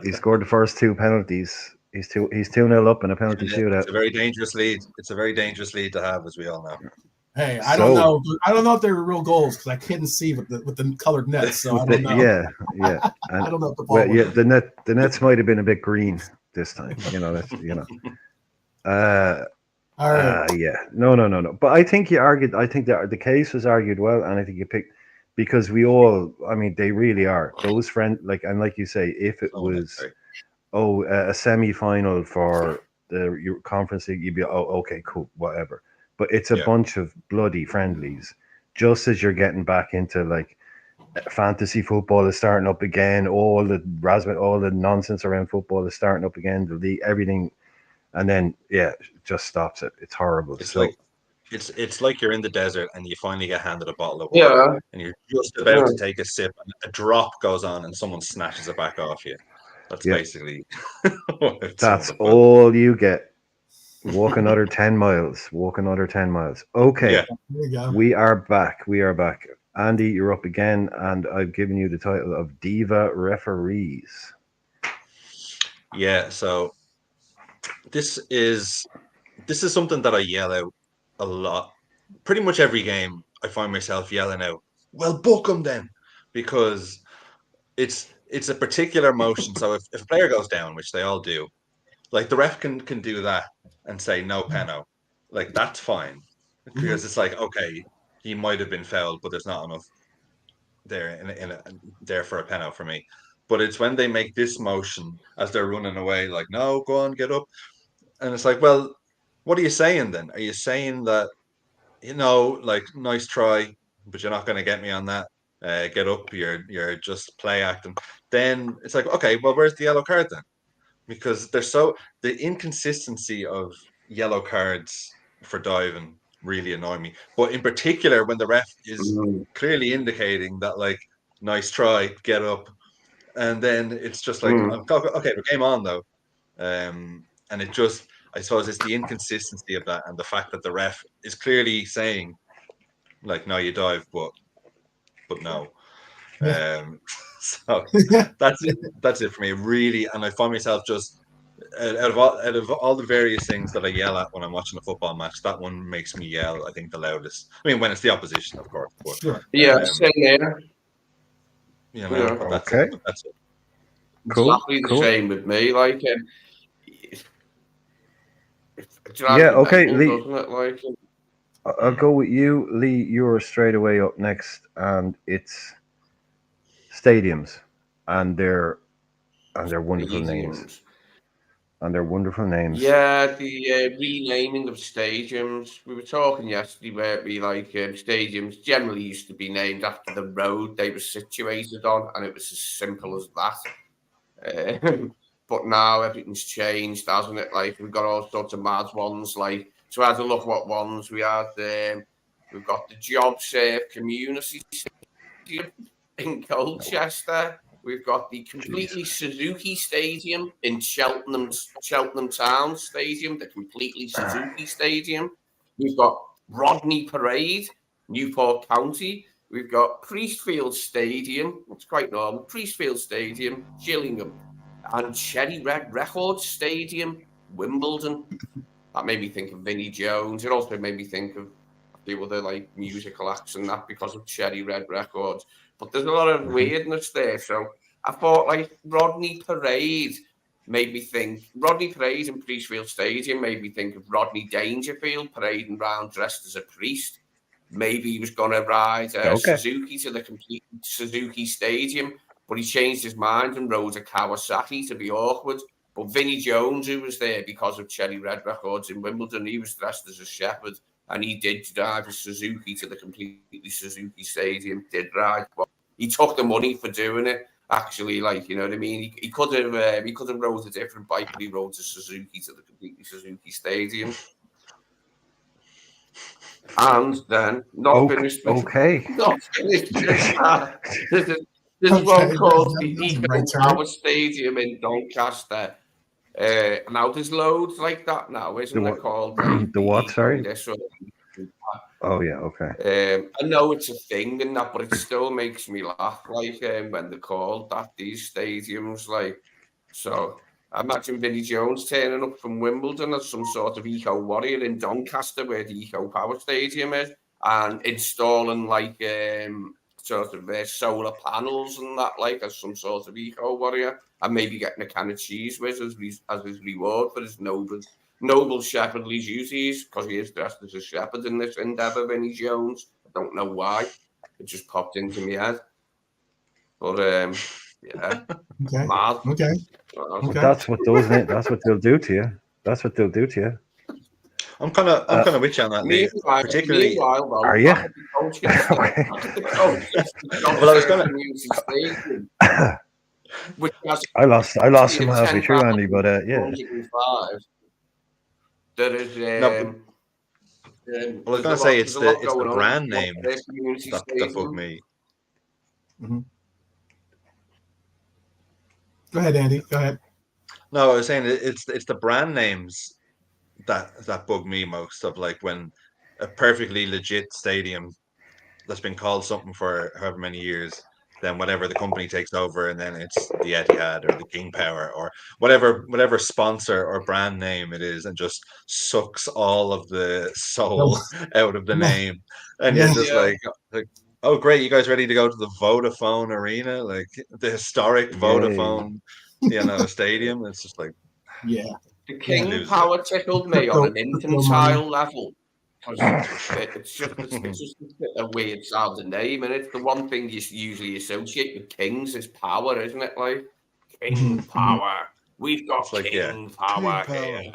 He scored the first 2 penalties. He's 2-0 up in a penalty shootout. It's a very dangerous lead. It's a very dangerous lead to have, as we all know. Hey, I don't know. I don't know if they're real goals because I couldn't see with the colored nets. So I don't know. Yeah. And, I don't know if the ball. The nets might have been a bit green this time. That's All right. No. But I think you argued. I think that the case was argued well, and I think you picked because we all. I mean, they really are those friends. Like you say, if it was a semi-final for the conference league, you'd be okay, cool, whatever. But it's a bunch of bloody friendlies. Just as you're getting back into fantasy football is starting up again, all the nonsense around football is starting up again. The league, everything, and then it just stops it. It's horrible. It's like you're in the desert and you finally get handed a bottle of water and you're just about to take a sip and a drop goes on and someone snatches it back off you. That's basically that's all you get. Walk another 10 miles. Okay. We are back. Andy, you're up again, and I've given you the title of Diva Referees. Yeah, so this is something that I yell out a lot. Pretty much every game I find myself yelling out, well, book them then, because it's a particular motion. So if a player goes down, which they all do, the ref can do that and say no penalty, that's fine, because it's okay, he might have been fouled, but there's not enough there for a penalty for me. But it's when they make this motion as they're running away, no, go on, get up, and it's well, what are you saying then? Are you saying that nice try, but you're not going to get me on that? Get up, you're just play acting. Then it's okay, well, where's the yellow card then? Because the inconsistency of yellow cards for diving really annoy me. But in particular, when the ref is clearly indicating that nice try, get up, and then it's just okay, we're game on though, and it just, I suppose it's the inconsistency of that and the fact that the ref is clearly saying no, you dive, but no. So that's it for me, really. And I find myself just out of all the various things that I yell at when I'm watching a football match, that one makes me yell, I think, the loudest. I mean, when it's the opposition, of course. But, same there. That's it. Cool. Exactly the same with me. Okay, Lee. Doesn't it? I'll go with you, Lee. You're straight away up next, and it's stadiums and their wonderful names. Yeah, the renaming of stadiums. We were talking yesterday, weren't we? Stadiums generally used to be named after the road they were situated on, and it was as simple as that. But now everything's changed, hasn't it? We've got all sorts of mad ones. So I had to look what ones we had. We've got the JobServe Community Stadium in Colchester. We've got the completely Suzuki Stadium in Cheltenham Town Stadium, the completely Suzuki Stadium. We've got Rodney Parade, Newport County. We've got Priestfield Stadium, it's quite normal, Priestfield Stadium, Gillingham, and Cherry Red Records Stadium, Wimbledon. That made me think of Vinnie Jones. It also made me think of a few other musical acts and that because of Cherry Red Records. But there's a lot of weirdness there. So I thought Rodney Parade made me think, Rodney Parade in Priestfield Stadium made me think of Rodney Dangerfield parading around dressed as a priest. Maybe he was going to ride Suzuki to the complete Suzuki Stadium, but he changed his mind and rode a Kawasaki to be awkward. But Vinnie Jones, who was there because of Cherry Red Records in Wimbledon, he was dressed as a shepherd, and he did drive a Suzuki to the completely Suzuki Stadium, did ride. Well, he took the money for doing it, actually, you know what I mean? He could have rode a different bike, but he rode a Suzuki to the completely Suzuki Stadium. And then, finished. Okay. Not finished. This is one called the Eco Power Stadium in Doncaster. Now there's loads like that now, isn't it called? The what, sorry? Oh, yeah, okay. I know it's a thing and that, but it still makes me laugh, when they're called that, these stadiums, so I imagine Vinnie Jones turning up from Wimbledon as some sort of eco warrior in Doncaster, where the Eco Power Stadium is, and installing like sort of solar panels and that, like as some sort of eco warrior, and maybe getting a can of cheese with as his reward for his noble shepherdly duties, because he is dressed as a shepherd in this endeavour, Vinnie Jones. I don't know why. It just popped into my head. But yeah. Okay. Mad. Okay. That's what they'll do to you. That's what they'll do to you. I'm kind of with you on that, Lee. Particularly, are you? Well, I was gonna. I lost some halfway through, Andy, but yeah. There is. Well, I was going to say it's the brand name that bugged me. Mm-hmm. Go ahead, Andy. Go ahead. No, I was saying it's the brand names that bug me most, of like when a perfectly legit stadium that's been called something for however many years, then whatever the company takes over, and then it's the Etihad or the King Power or whatever sponsor or brand name it is, and just sucks all of the soul out of the name, and you're just like, oh great, you guys ready to go to the Vodafone Arena, like the historic Vodafone, stadium? It's just like, yeah. The King Power tickled me on an infantile level, because it's just a weird sounding name, and it's the one thing you usually associate with kings is power, isn't it? Like King Power, we've got King Power here.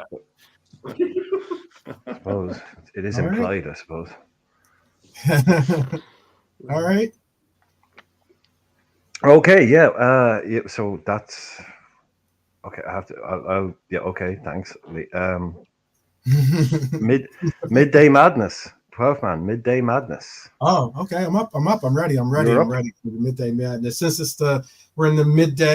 I suppose it is implied. I suppose. All right. Okay. Yeah. So that's. Okay, I have to. I'll yeah. Okay, thanks. Midday Madness, 12-man Midday Madness. Oh, okay. I'm up. I'm ready. I'm ready for the Midday Madness. Since we're in the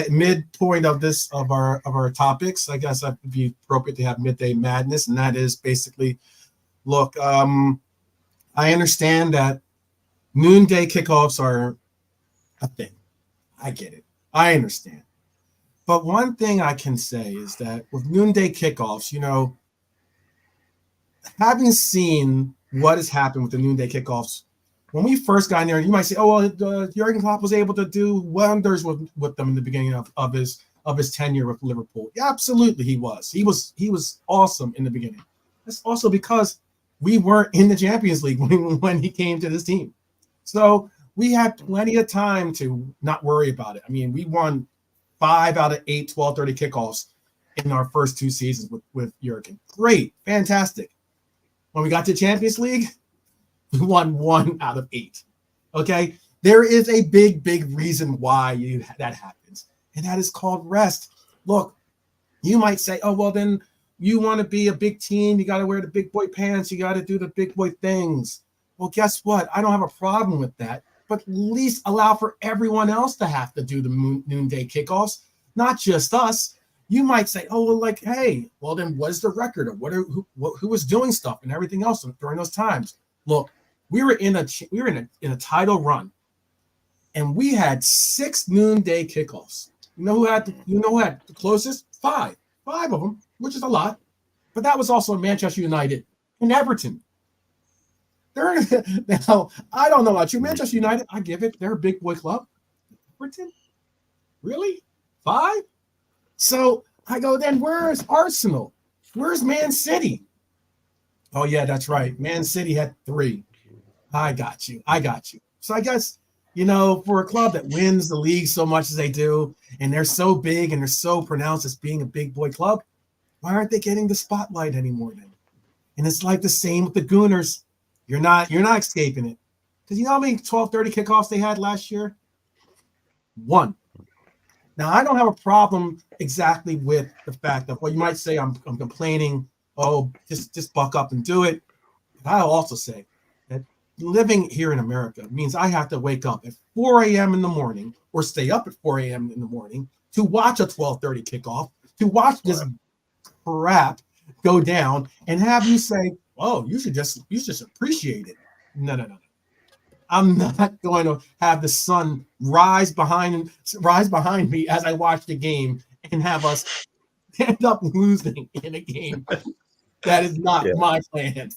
midpoint of our topics, I guess it would be appropriate to have Midday Madness, and that is basically, look. I understand that noonday kickoffs are a thing. I get it. I understand. But one thing I can say is that with noonday kickoffs, having seen what has happened with the noonday kickoffs, when we first got in there, you might say, "Oh, well, Jurgen Klopp was able to do wonders with them in the beginning of his tenure with Liverpool." Yeah, absolutely, he was. He was awesome in the beginning. That's also because we weren't in the Champions League when he came to this team, so we had plenty of time to not worry about it. I mean, we won 5 out of 8 12:30 kickoffs in our first 2 seasons with Jurgen. Great, fantastic. When we got to Champions League, we won 1 out of 8. Okay, there is a big reason why that happens, and that is called rest. Look, you might say, "Oh, well, then you want to be a big team, you got to wear the big boy pants, you got to do the big boy things." Well, guess what? I don't have a problem with that. But at least allow for everyone else to have to do the noonday kickoffs, not just us. You might say, "Oh, well, like, hey, well, then what is the record, or who was doing stuff and everything else during those times?" Look, we were in a title run, and we had 6 noonday kickoffs. You know who had the closest? 5 of them, which is a lot. But that was also Manchester United and Everton. Now, I don't know about you. Manchester United, I give it. They're a big boy club. Everton? Really? 5? So I go, then where's Arsenal? Where's Man City? Oh, yeah, that's right. Man City had 3. I got you. So I guess, for a club that wins the league so much as they do, and they're so big and they're so pronounced as being a big boy club, why aren't they getting the spotlight anymore then? And it's like the same with the Gooners. You're not escaping it. Because you know how many 12:30 kickoffs they had last year? 1. Now, I don't have a problem exactly with the fact that, well, you might say I'm complaining, oh, just buck up and do it. But I'll also say that living here in America means I have to wake up at 4 a.m. in the morning or stay up at 4 a.m. in the morning to watch a 12:30 kickoff, to watch this crap go down and have you say, "Oh, you should just appreciate it." No. I'm not going to have the sun rise behind me as I watch the game and have us end up losing in a game. That is not my plan.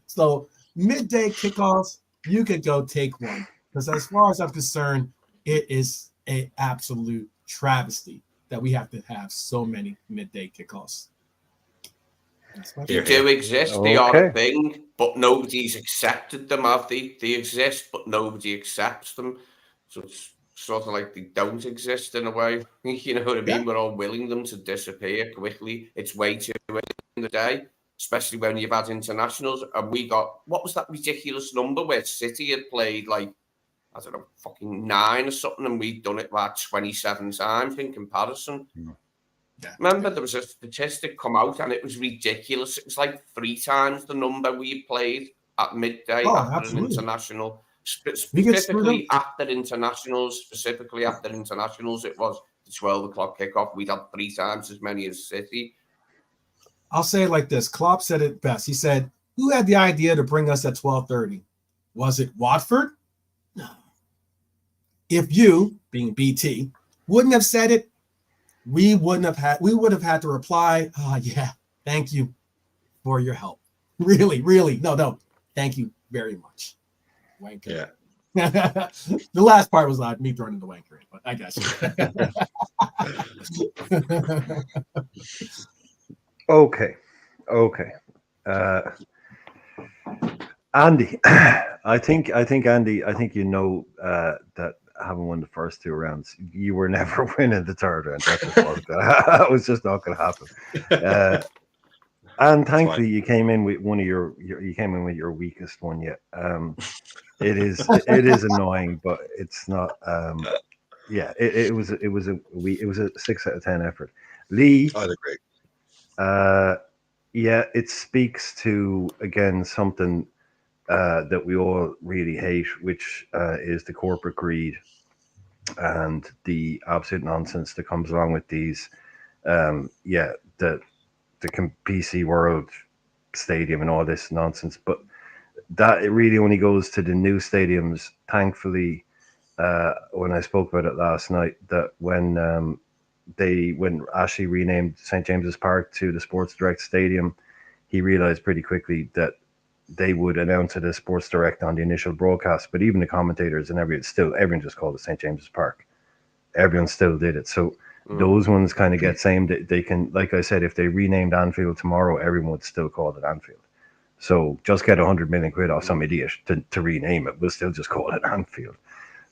So midday kickoffs, you could go take one. Because as far as I'm concerned, it is an absolute travesty that we have to have so many midday kickoffs. They do exist. They are Okay. a thing, but nobody's accepted them, have they? They exist, but nobody accepts them. So it's sort of like they don't exist in a way. You know what I mean? Yeah. We're all willing them to disappear quickly. It's way too early in the day, especially when you've had internationals. And we got, what was that ridiculous number where City had played like, I don't know, fucking 9 or something, and we'd done it like 27 times in comparison. Yeah. Remember, there was a statistic come out, and it was ridiculous. It was like 3 times the number we played at midday after absolutely. an international. Specifically after internationals, it was the 12 o'clock kickoff. We'd had 3 times as many as City. I'll say it like this. Klopp said it best. He said, "Who had the idea to bring us at 12:30? Was it Watford? No. If you, being BT, wouldn't have said it, we would have had to reply, yeah, thank you for your help. Really, really. No, thank you very much. Wanker." Yeah. The last part was me throwing in the wanker, but I guess. Okay. Andy, I think Andy, you know that having won the first 2 rounds, you were never winning the third round. That was just not going to happen. And thankfully, you came in with your weakest one yet. It is annoying, but it's not. It was a 6 out of 10 effort. Lee, I'd agree. It speaks to again something that we all really hate, which is the corporate greed and the absolute nonsense that comes along with these. The PC World Stadium and all this nonsense, but that it really only goes to the new stadiums. Thankfully, when I spoke about it last night, that when Ashley renamed St. James's Park to the Sports Direct Stadium, he realized pretty quickly that they would announce it as Sports Direct on the initial broadcast, but even the commentators and everyone just called it St. James's Park. Everyone still did it. So those ones kind of get same. They can, like I said, if they renamed Anfield tomorrow, everyone would still call it Anfield. So just get 100 million quid off some idiot to rename it. We'll still just call it Anfield.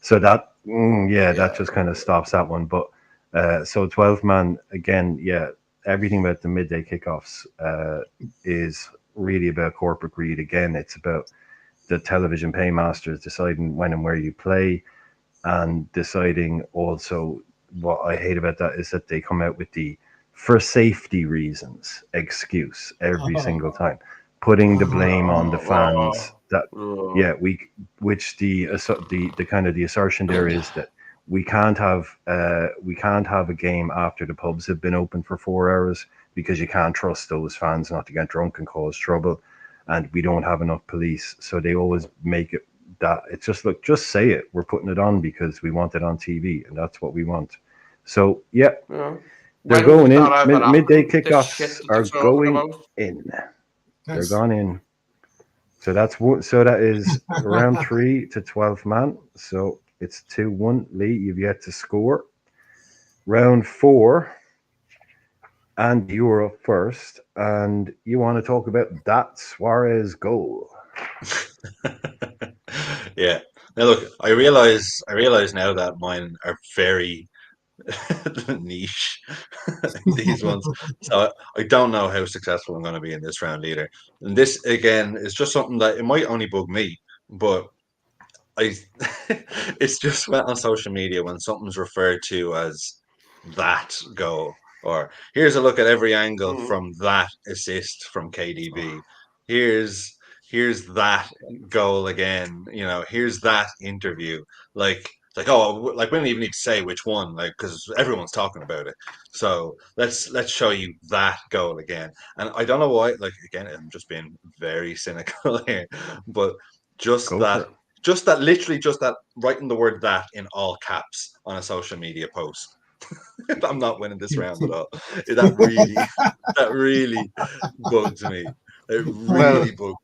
So that just kind of stops that one. But so 12 man again, everything about the midday kickoffs is really about corporate greed. Again, it's about the television paymasters deciding when and where you play, and deciding also, what I hate about that is that they come out with the for safety reasons excuse every single time, putting the blame on the fans. Which the kind of the assertion there is that we can't have a game after the pubs have been open for 4 hours because you can't trust those fans not to get drunk and cause trouble, and we don't have enough police. So they always make it that it's just, look, just say it. We're putting it on because we want it on TV, and that's what we want. So they're going in. Midday kickoffs are going in. They're gone in. So that is round 3 to 12 man. So it's 2-1. Lee, you've yet to score. Round 4, and you're up first, and you want to talk about that Suarez goal. Yeah. Now look, I realize now that mine are very niche, these ones. So I don't know how successful I'm going to be in this round either. And this again is just something that it might only bug me, but it's just went on social media when something's referred to as that goal, or here's a look at every angle from that assist from KDB. Here's that goal again. Here's that interview. Like we don't even need to say which one, because everyone's talking about it. So let's show you that goal again. And I don't know why. Again, I'm just being very cynical here, but literally just that, writing the word "that" in all caps on a social media post. I'm not winning this round at all. That really bugs me. It really bugs.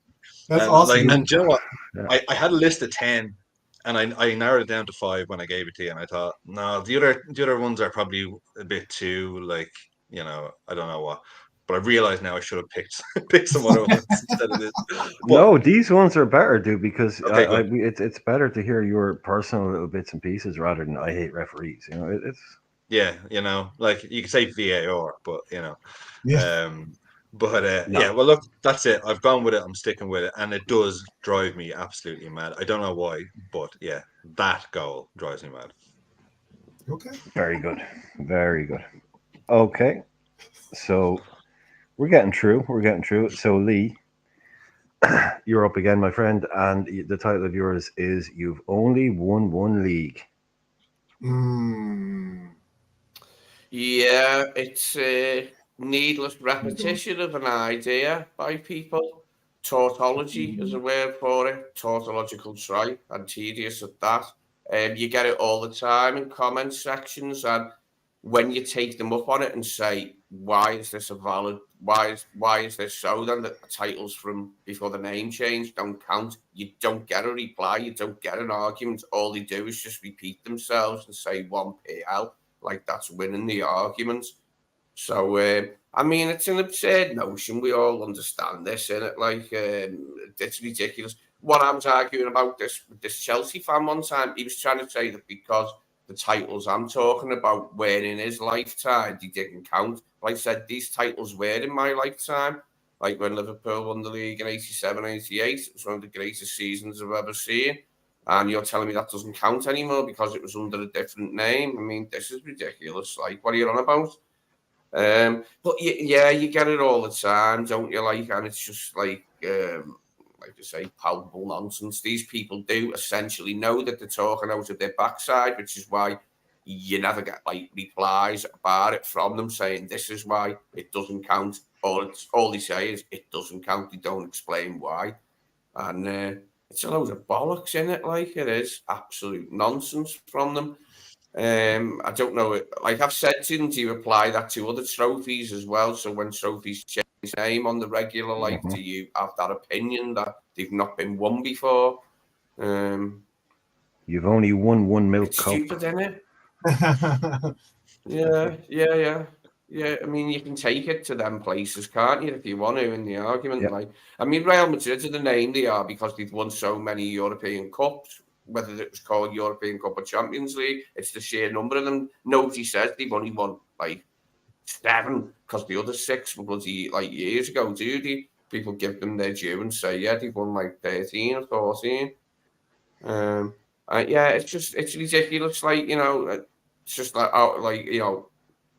That's awesome. Like, and do you know what? Yeah. I had a list of 10, and I narrowed it down to 5 when I gave it to you, and I thought, no, the other ones are probably a bit too, like, I don't know what. But I realize now I should have picked some other ones instead of this. No, these ones are better, dude, because Okay, it's better to hear your personal little bits and pieces rather than I hate referees. It's yeah, like you could say VAR, but Yeah. no. yeah. Well, look, that's it. I've gone with it. I'm sticking with it, and it does drive me absolutely mad. I don't know why, but yeah, that goal drives me mad. Okay. Very good. Very good. Okay. So we're getting through. We're getting through. So Lee, you're up again, my friend, and the title of yours is "You've Only Won One League." Yeah, it's a needless repetition of an idea by people. Tautology is a word for it. Tautological tripe, and tedious at that. You get it all the time in comment sections, and when you take them up on it and say, "Why is this a valid? Why is this so?" Then the titles from before the name change don't count. You don't get a reply. You don't get an argument. All they do is just repeat themselves and say 1PL. Like that's winning the argument. So I mean, it's an absurd notion. We all understand this, innit? Like it's ridiculous. What I was arguing about this with this Chelsea fan one time, he was trying to say that because the titles I'm talking about were in his lifetime, they didn't count. But I said these titles were in my lifetime. Like when Liverpool won the league in 87, 88, it was one of the greatest seasons I've ever seen. And you're telling me that doesn't count anymore because it was under a different name. I mean, this is ridiculous. Like, what are you on about? But yeah, you get it all the time, don't you? Like, and it's just like I say, palpable nonsense. These people do essentially know that they're talking out of their backside, which is why you never get like replies about it from them saying this is why it doesn't count. Or all they say is it doesn't count. They don't explain why, and it's a load of bollocks in it. Like it is absolute nonsense from them. I don't know. Like I've said to them, do you apply that to other trophies as well? So when trophies change name on the regular, like, do you have that opinion that they've not been won before? You've only won one milk It's cup. stupid, isn't it? Yeah. I mean, you can take it to them places, can't you, if you want to, in the argument. Yeah. Like, I mean, Real Madrid are the name they are because they've won so many European Cups. Whether it was called European Cup or Champions League, it's the sheer number of them. Nobody says they've only won like 7 because the other 6 were bloody like years ago, do they? People give them their due and say, yeah, they've won like 13 or 14. Yeah, it's ridiculous. Like, it's just like,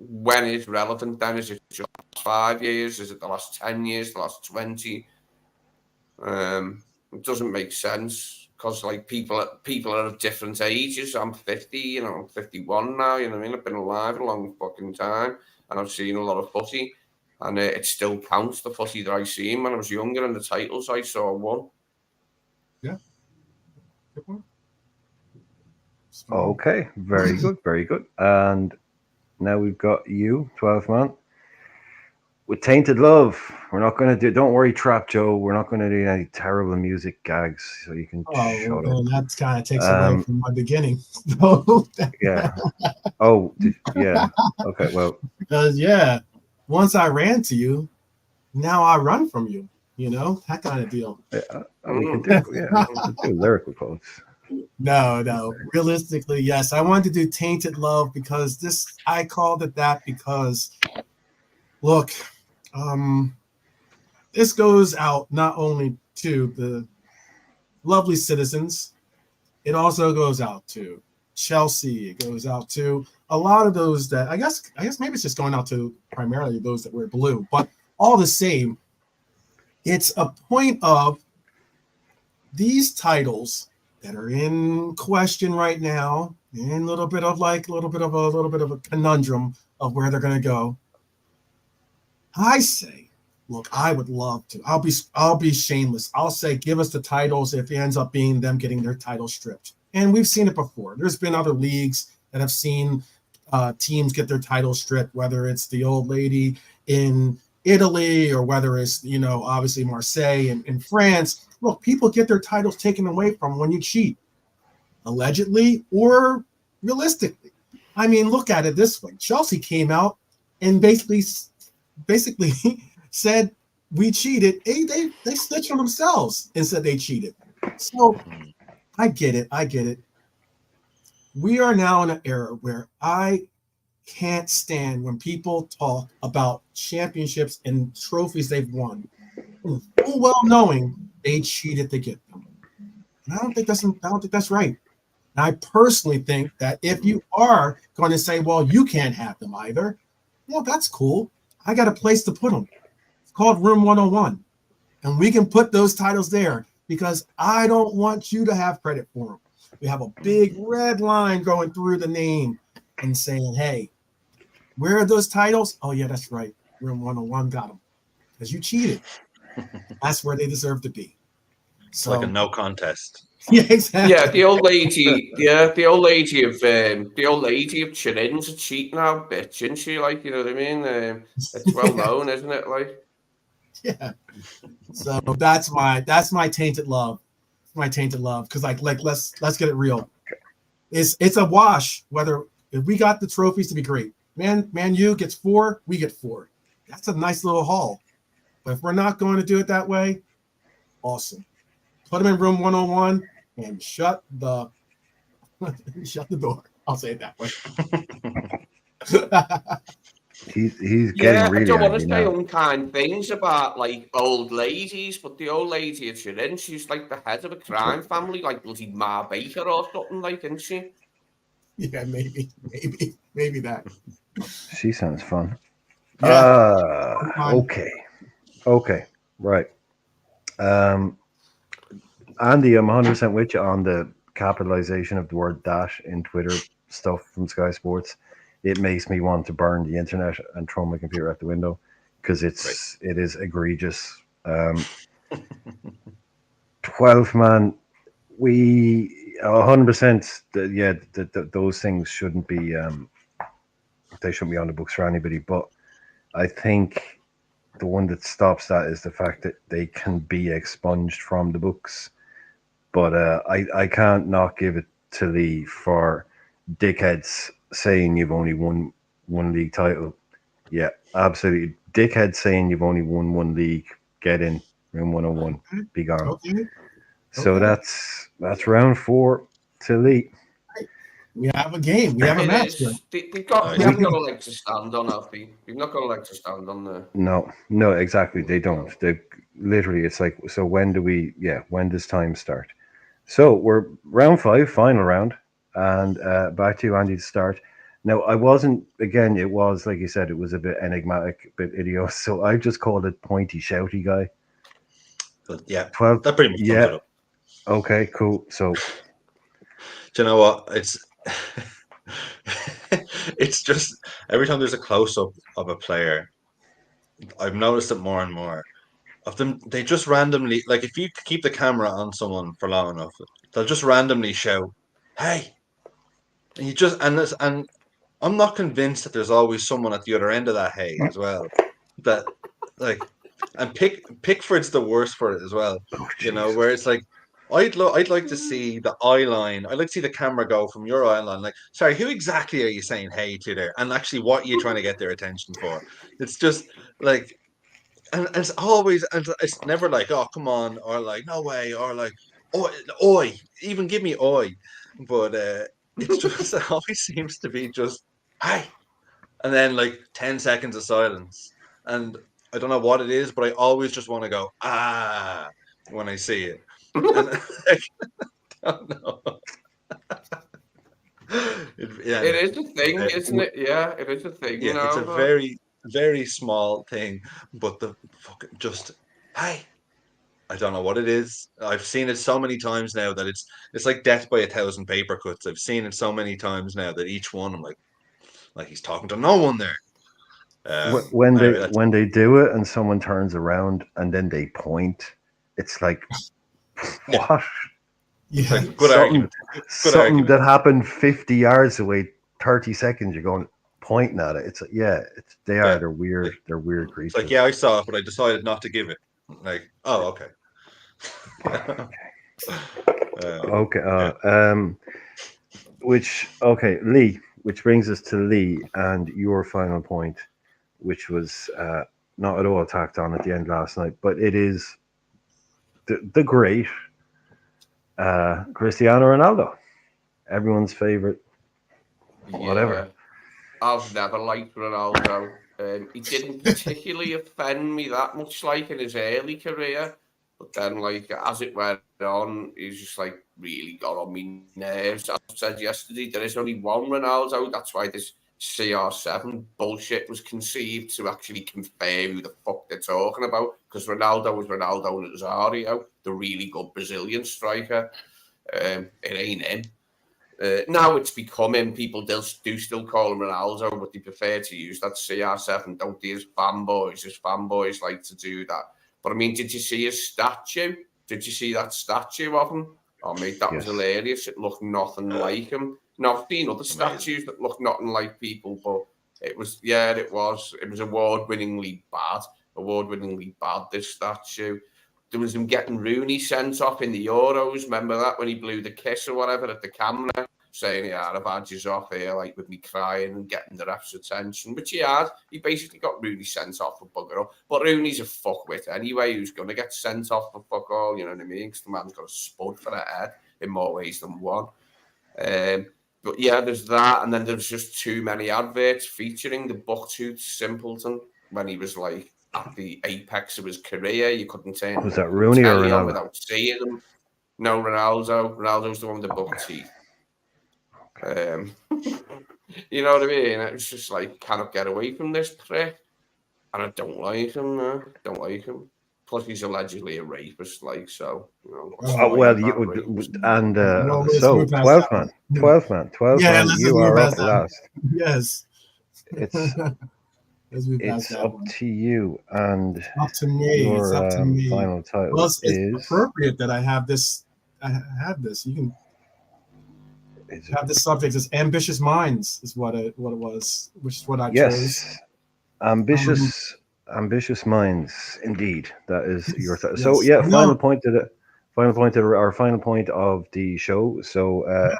when is relevant then? Is it just 5 years? Is it the last 10 years, the last 20? It doesn't make sense because like people are of different ages. I'm 50, I'm 51 now, you know what I mean? I've been alive a long fucking time and I've seen a lot of footy and it still counts, the footy that I seen when I was younger and the titles I saw won. Yeah. Good point. Okay, very good, very good. And now we've got you, 12th man. With Tainted Love, we're not going to do, don't worry, Trap Joe, we're not going to do any terrible music gags, so you can shut up. That kind of takes away from my beginning. Yeah. Oh, yeah. Okay, well. Because, once I ran to you, now I run from you, that kind of deal. Yeah, we can do lyrical quotes. No. Realistically, yes. I wanted to do Tainted Love because I called it that because, look, this goes out not only to the lovely citizens, it also goes out to Chelsea. It goes out to a lot of those that I guess maybe it's just going out to primarily those that wear blue, but all the same, it's a point of these titles that are in question right now, and a little bit of a conundrum of where they're going to go. I say, look, I would love to. I'll be shameless. I'll say, give us the titles if it ends up being them getting their title stripped. And we've seen it before. There's been other leagues that have seen teams get their title stripped, whether it's the old lady in Italy or whether it's, obviously Marseille in France, look, people get their titles taken away from when you cheat, allegedly or realistically. I mean, look at it this way. Chelsea came out and basically said we cheated. They snitched on themselves and said they cheated. So I get it. We are now in an era where I can't stand when people talk about championships and trophies they've won, full well knowing they cheated to get them. And I don't think that's right. And I personally think that if you are going to say, well, you can't have them either, well, that's cool. I got a place to put them. It's called Room 101. And we can put those titles there because I don't want you to have credit for them. We have a big red line going through the name and saying, hey, where are those titles? Oh, yeah, that's right. Room 101 got them because you cheated. That's where they deserve to be. It's like a no contest. Yeah, exactly. Yeah, the old lady of Turin's a cheat now, bitch, isn't she? Like, you know what I mean? It's well known, isn't it? Like, yeah. So that's my tainted love. My tainted love, because like let's get it real. It's a wash whether if we got the trophies to be great. Man U gets 4, we get 4. That's a nice little haul. But if we're not going to do it that way, awesome. Put them in Room 101 and shut the door. I'll say it that way. He's getting really. I don't want to say unkind things about like old ladies, but the old lady at Turin, she's like the head of a crime family, like bloody Ma Baker or something, like, isn't she? Yeah, maybe that. She sounds fun. Yeah. Okay. Right. Andy, I'm 100% with you on the capitalization of the word dash in Twitter stuff from Sky Sports. It makes me want to burn the internet and throw my computer out the window because it is egregious. 12 man, we 100%. Those things shouldn't be. They shouldn't be on the books for anybody. But I think the one that stops that is the fact that they can be expunged from the books. But I can't not give it to Lee for dickheads saying you've only won one league title. Yeah, absolutely. Dickheads saying you've only won one league. Get in. Room 101. Be gone. Okay. So that's round 4 to Lee. We have a game. We have a match. They've got a leg to stand on, have they? You've not got a leg to stand on there. No, exactly. They don't. They literally, it's like, so when does time start? So we're round 5, final round, and back to you, Andy, to start. Now, it was, like you said, it was a bit enigmatic, a bit idiot, so I just called it pointy, shouty guy. But yeah, 12. That pretty much sums it up. Okay, cool. So, do you know what? It's just every time there's a close-up of a player, I've noticed it more and more of them. They just randomly, like, if you keep the camera on someone for long enough, they'll just randomly shout, "Hey!" And you just and I'm not convinced that there's always someone at the other end of that "hey" as well. That, like, and Pickford's the worst for it as well. You know, where it's like, I'd like to see the eye line. I'd like to see the camera go from your eye line. Like, sorry, who exactly are you saying "hey" to there? And actually, what are you trying to get their attention for? It's just like, and it's always, and it's never like, "Oh, come on," or like, "No way," or like, "Oh, oi," even give me oi. But it's just, it always seems to be just "hey," and then like 10 seconds of silence. And I don't know what it is, but I always just want to go "ah" when I see it. And like, I don't know. It is a thing, isn't it? Yeah, it is a thing. Yeah, it's a very, very small thing, but the fucking just "hey." I don't know what it is. I've seen it so many times now that it's like death by 1,000 paper cuts. I've seen it so many times now that each one I'm like he's talking to no one there. When they do it and someone turns around and then they point, it's like, what? Yeah. Good argument. Something that happened 50 yards away, 30 seconds. You're going, pointing at it. It's they're weird. They're weird creatures. It's like, yeah, I saw it, but I decided not to give it. Like, oh, okay. Lee, which brings us to Lee and your final point, which was not at all tacked on at the end last night, but it is the great Cristiano Ronaldo, everyone's favorite. Whatever. Yeah, I've never liked Ronaldo. He didn't particularly offend me that much, like in his early career. But then, like, as it went on, he's just, like, really got on me nerves. As I said yesterday, there is only one Ronaldo. That's why this CR7 bullshit was conceived, to actually confirm who the fuck they're talking about. Because Ronaldo was Ronaldo Nazario, the really good Brazilian striker. It ain't him. Now it's becoming, people do still call him Ronaldo, but they prefer to use that CR7, don't they, as fanboys? As fanboys like to do that. But I mean, did you see his statue? Did you see that statue of him? Oh, mate, that was hilarious. It looked nothing like him. Now, I've seen other statues that look nothing like people, but it was award-winningly bad, this statue. There was him getting Rooney sent off in the Euros. Remember that, when he blew the kiss or whatever at the camera, saying, yeah, the badge is off here, like, with me crying and getting the ref's attention, which he had. He basically got Rooney sent off for bugger all. But Rooney's a fuckwit anyway, who's going to get sent off for fuck all, you know what I mean? Because the man's got a spud for a head in more ways than one. But yeah, there's that, and then there's just too many adverts featuring the bucktooth simpleton when he was, like, at the apex of his career. You couldn't turn was that Rooney or Ronaldo without seeing him. No, Ronaldo. Ronaldo's the one with the buck teeth. You know what I mean? It was just like, cannot get away from this prick, and I don't like him. Don't like him. Plus, he's allegedly a rapist. Like, so, you know. So 12 man. Yeah, you are up last. Yes. It's up to you, and up to me. Your, it's up to me. Final title well, it's appropriate that I have this. You can have this subject as ambitious minds is what it was, which is what I chose. Ambitious minds, indeed. That is your so yeah. Final point of the show. So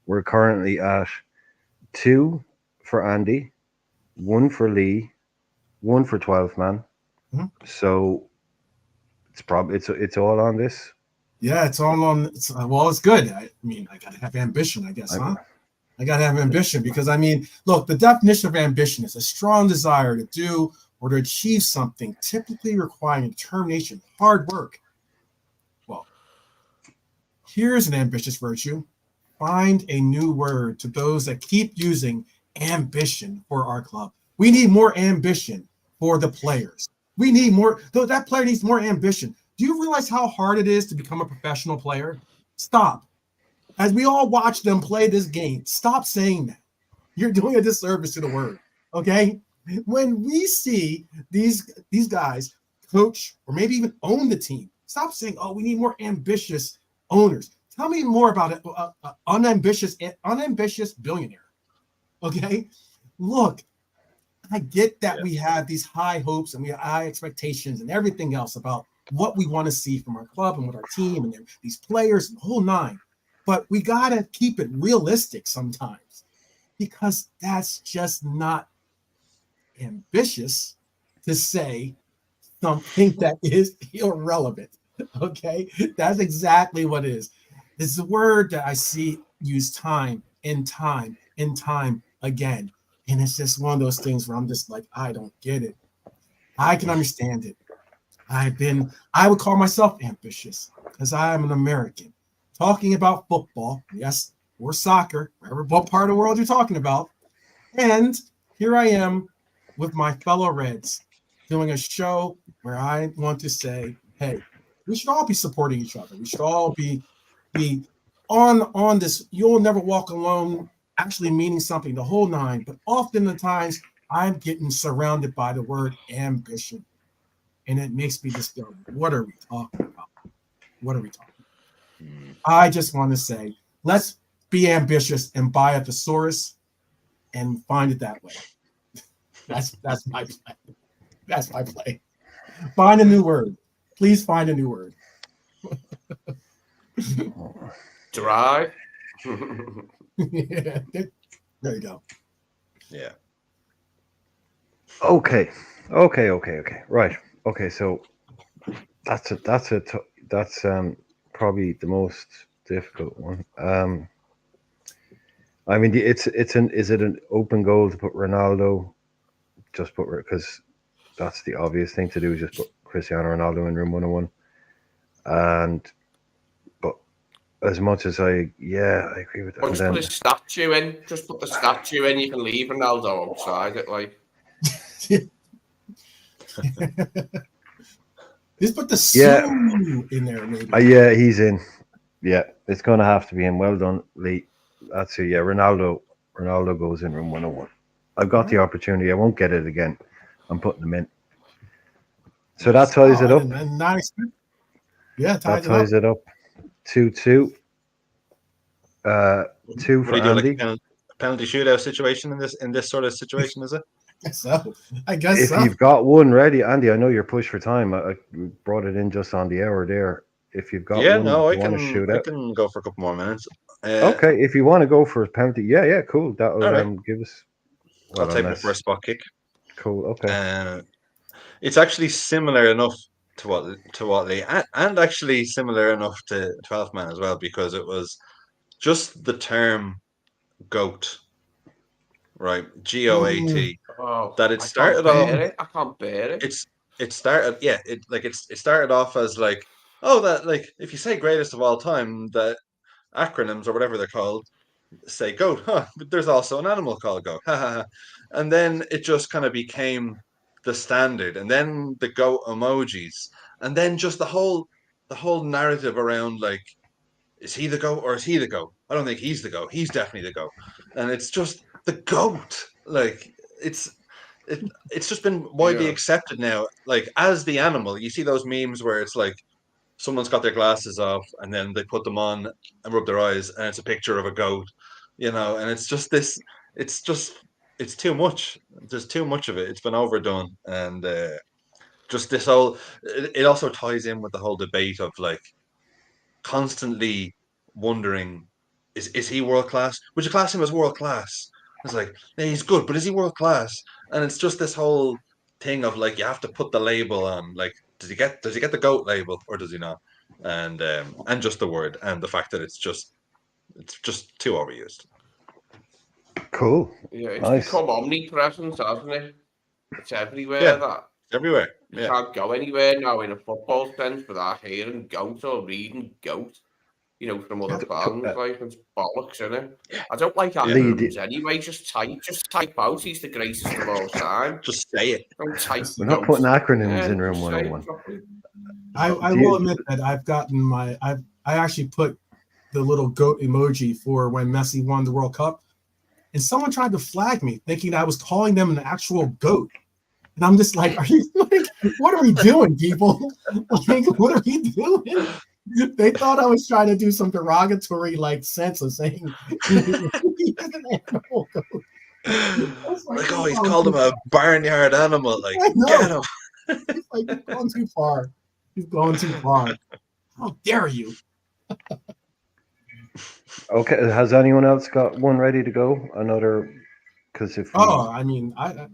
we're currently at 2 for Andy, 1 for Lee, 1 for 12 man. Mm-hmm. So it's probably it's all on this. Yeah, it's all on. It's good. I mean, I gotta have ambition, I guess, huh? I gotta have ambition because, I mean, look, the definition of ambition is a strong desire to do or to achieve something, typically requiring determination, hard work. Well, here's an ambitious virtue. Find a new word to those that keep using ambition for our club. We need more ambition for the players. We need more. Though that player needs more ambition. Do you realize how hard it is to become a professional player? Stop. As we all watch them play this game, stop saying that. You're doing a disservice to the word, okay? When we see these guys coach or maybe even own the team, stop saying, oh, we need more ambitious owners. Tell me more about an unambitious billionaire, okay? Look, I get that we have these high hopes and we have high expectations and everything else about what we want to see from our club and with our team and these players, the whole nine. But we got to keep it realistic sometimes because that's just not ambitious to say something that is irrelevant, okay? That's exactly what it is. It's a word that I see used time and time and time again. And it's just one of those things where I'm just like, I don't get it. I can understand it. I would call myself ambitious because I am an American. Talking about football, yes, or soccer, whatever part of the world you're talking about. And here I am with my fellow Reds doing a show where I want to say, hey, we should all be supporting each other. We should all be on this, you'll never walk alone, actually meaning something, the whole nine. But often the times I'm getting surrounded by the word ambition. And it makes me just go, what are we talking about? What are we talking about? I just want to say, let's be ambitious and buy a thesaurus and find it that way. That's my play. That's my play. Find a new word. Please find a new word. Drive. Yeah, there you go. Yeah. Okay. Right. Okay. So that's probably the most difficult one. I mean, is it an open goal to put Ronaldo? Just put because that's the obvious thing to do. Just put Cristiano Ronaldo in room 101. But as much as I agree with that. Or just put a statue in. Just put the statue in. You can leave Ronaldo outside it, like. Just put the Sue in there, maybe. Yeah, he's in. Yeah, it's going to have to be in. Well done, Lee. That's it. Yeah, Ronaldo goes in room 101. I've got the opportunity. I won't get it again. I'm putting him in. So that ties it up. And not yeah, ties it up. 2-2. 2 for Andy. Like a penalty shootout situation in this sort of situation, is it? I guess so. If you've got one ready, Andy, I know you're pushed for time. I brought it in just on the hour there. If you've got one, I can go for a couple more minutes. Okay, if you want to go for a penalty, yeah, cool. That'll give us. I'll take the first spot kick. Cool. Okay. It's actually similar enough to what Lee, and actually similar enough to 12th man as well, because it was just the term GOAT, right? GOAT. That it started off. I can't bear it. It started, it started off as like, oh, that, like, if you say greatest of all time, that acronyms or whatever they're called say GOAT, but there's also an animal called GOAT, and then it just kind of became the standard, and then the GOAT emojis, and then just the whole narrative around, like, is he the GOAT or is he the GOAT? I don't think he's the GOAT. He's definitely the GOAT, and it's just the GOAT. Like, it's just been widely accepted now, like, as the animal. You see those memes where it's like someone's got their glasses off and then they put them on and rub their eyes, and it's a picture of a goat, and it's just this. It's too much. There's too much of it. It's been overdone, and just this whole. It also ties in with the whole debate of, like, constantly wondering, is he world class? Would you class him as world class? It's like, yeah, he's good, but is he world class? And it's just this whole thing of, like, you have to put the label on. Like, does he get the GOAT label or does he not? And just the word, and the fact that it's just too overused. Cool. Yeah, it's become omnipresent, hasn't it? It's everywhere. Yeah, everywhere. You can't go anywhere now in a football sense without hearing GOAT or reading GOAT. From other fans, like, it's bollocks, isn't it? I don't like acronyms anyway. Just type out he's the greatest of all time. Just say it. Don't type. We're not putting acronyms in room 101. I will admit that I've gotten I actually put the little GOAT emoji for when Messi won the World Cup, and someone tried to flag me thinking I was calling them an actual GOAT. And I'm just like, what are we doing, people? Like, what are we doing? They thought I was trying to do some derogatory, like, sense of saying he's an animal goat. Like, oh, he's called him a barnyard animal. Like, get him. He's like, you've gone too far. You've gone too far. How dare you? Okay, has anyone else got one ready to go? Another, because if I mean, I'm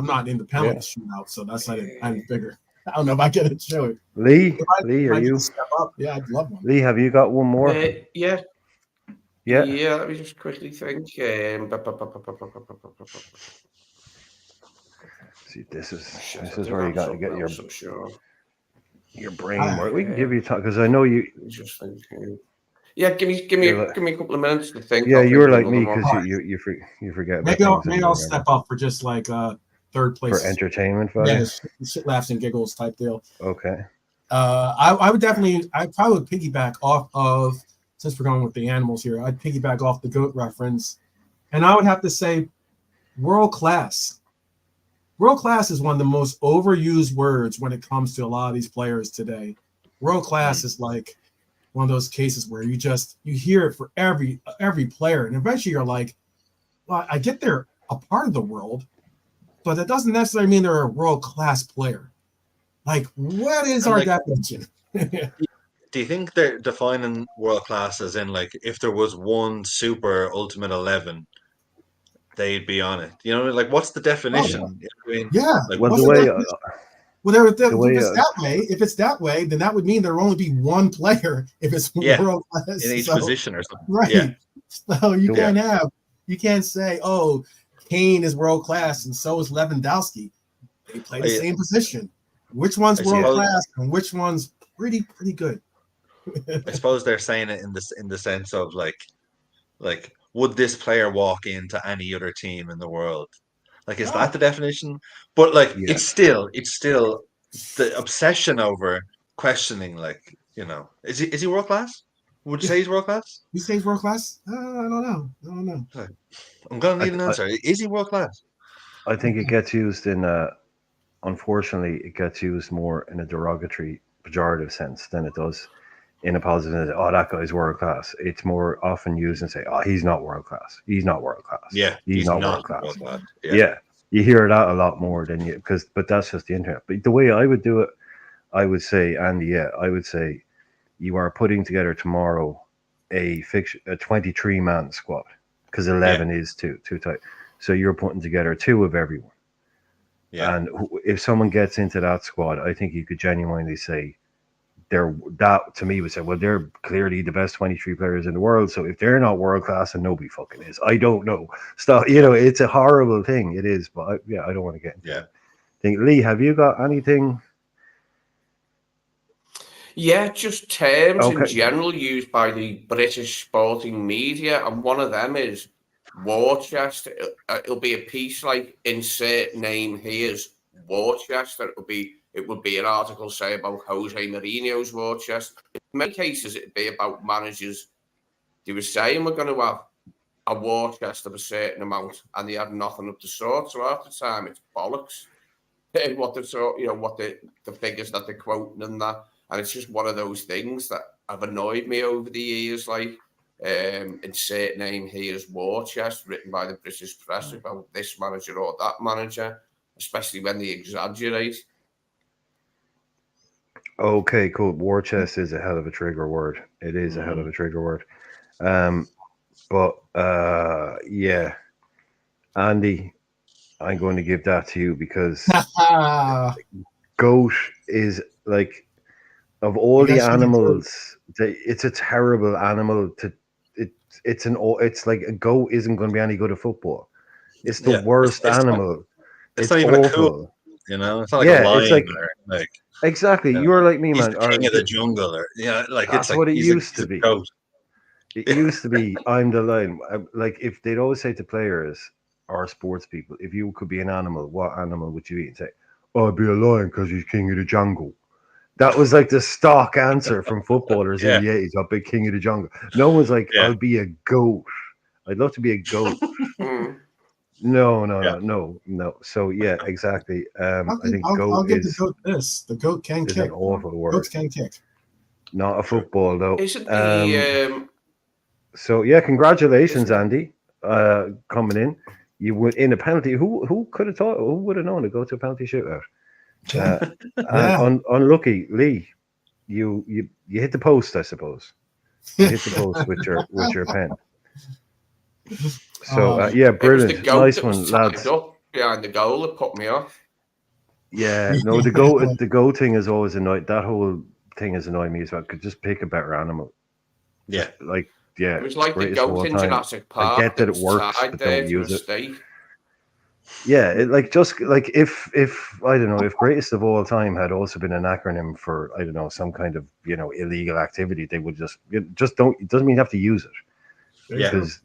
not in the penalty shootout, so that's I didn't figure. I don't know if I get it. Show it. Lee, are you? Step up. Yeah, I'd love one. Lee, have you got one more? Yeah. Yeah. Let me just quickly think. See, this is where you got to get your brain work. We can give you time because I know you. Just thinking. Yeah, give me a couple of minutes to think. Yeah, you're like me because you forget. Maybe I'll step up for just like third place for entertainment value. Yeah, shit, laughs and giggles type deal. Okay. I would probably piggyback off of, since we're going with the animals here, I'd piggyback off the GOAT reference, and I would have to say world class. World class is one of the most overused words when it comes to a lot of these players today. World class is like one of those cases where you hear it for every player, and eventually you're like, well, I get they're a part of the world, but that doesn't necessarily mean they're a world-class player. Like, what is our definition? Do you think they're defining world class as in like if there was one super ultimate 11, they'd be on it? You know, like what's the definition? Yeah. Like, Well, what's the the way definition? If it's that way, then that would mean there will only be one player if it's world class in each position or something. Right. Yeah. So you can't say, oh, Kane is world class and so is Lewandowski. They play the same position. Which one's world class and which one's pretty good? I suppose they're saying it in the sense of like would this player walk into any other team in the world? Like, is that the definition? But like, it's still the obsession over questioning. Like, you know, is he world class? Would you say he's world class? You say he's world class? I don't know. I'm gonna need an answer. Is he world class? I think it gets used in unfortunately, it gets used more in a derogatory, pejorative sense than it does in a positive sense. Oh, that guy's world class. It's more often used and say, oh, he's not world class. He's not world class. Yeah, he's not world class. Yeah, you hear that a lot more than you but that's just the internet. But the way I would do it, I would say, Andy, I would say you are putting together tomorrow a 23-man squad because 11 is too tight. So you're putting together 2 of everyone. Yeah. And if someone gets into that squad, I think you could genuinely say that to me would say, well, they're clearly the best 23 players in the world. So if they're not world class, and nobody fucking is, I don't know. Stop. You know, it's a horrible thing. It is, but I don't want to get into it. Think, Lee, have you got anything? Yeah, just terms in general used by the British sporting media, and one of them is war chest. It'll be a piece like insert name here's war chest. It would be an article, say, about Jose Mourinho's war chest. In many cases, it'd be about managers. They were saying we're going to have a war chest of a certain amount, and they had nothing of the sort. So half the time, it's bollocks. What the figures that they're quoting and that, and it's just one of those things that have annoyed me over the years. Like insert name here's war chest written by the British press about this manager or that manager, especially when they exaggerate. Okay, cool. War chest is a hell of a trigger word. It is a hell of a trigger word. Yeah, Andy, I'm going to give that to you because goat is like of all the animals, it's a terrible animal to. It's like a goat isn't going to be any good at football. It's the worst animal. It's not even awful. Cool, you know, it's not like a lion. It's like exactly. You're like me, man. The king of the jungle, or like that's it's like what it used to be. Goat. It used to be. I'm the lion. Like if they'd always say to players or sports people, if you could be an animal, what animal would you eat? And say, "Oh, I'd be a lion because he's king of the jungle." That was like the stock answer from footballers in the 80s. I'll be king of the jungle. No one's like, I'll be a goat. I'd love to be a goat. No. So yeah, exactly. I think goat I'll give the goat this. The goat can kick. An awful word. Goats can kick. Not a football though. Isn't the So yeah, congratulations, Andy, coming in. You would in a penalty. Who could have thought? Who would have known to go to a penalty shootout? Unlucky, Lee. You hit the post, I suppose. You hit the post with your pen. So brilliant, nice one, lads. Up behind the goal, it put me off. Yeah, no, the goat thing is always annoying. That whole thing is annoying me as well. Could just pick a better animal. Yeah, it was like the goat in Jurassic Park. I get that it works, but don't use it. State. Yeah, if I don't know, if greatest of all time had also been an acronym for, I don't know, some kind of illegal activity, they would just don't. It doesn't mean you have to use it. Because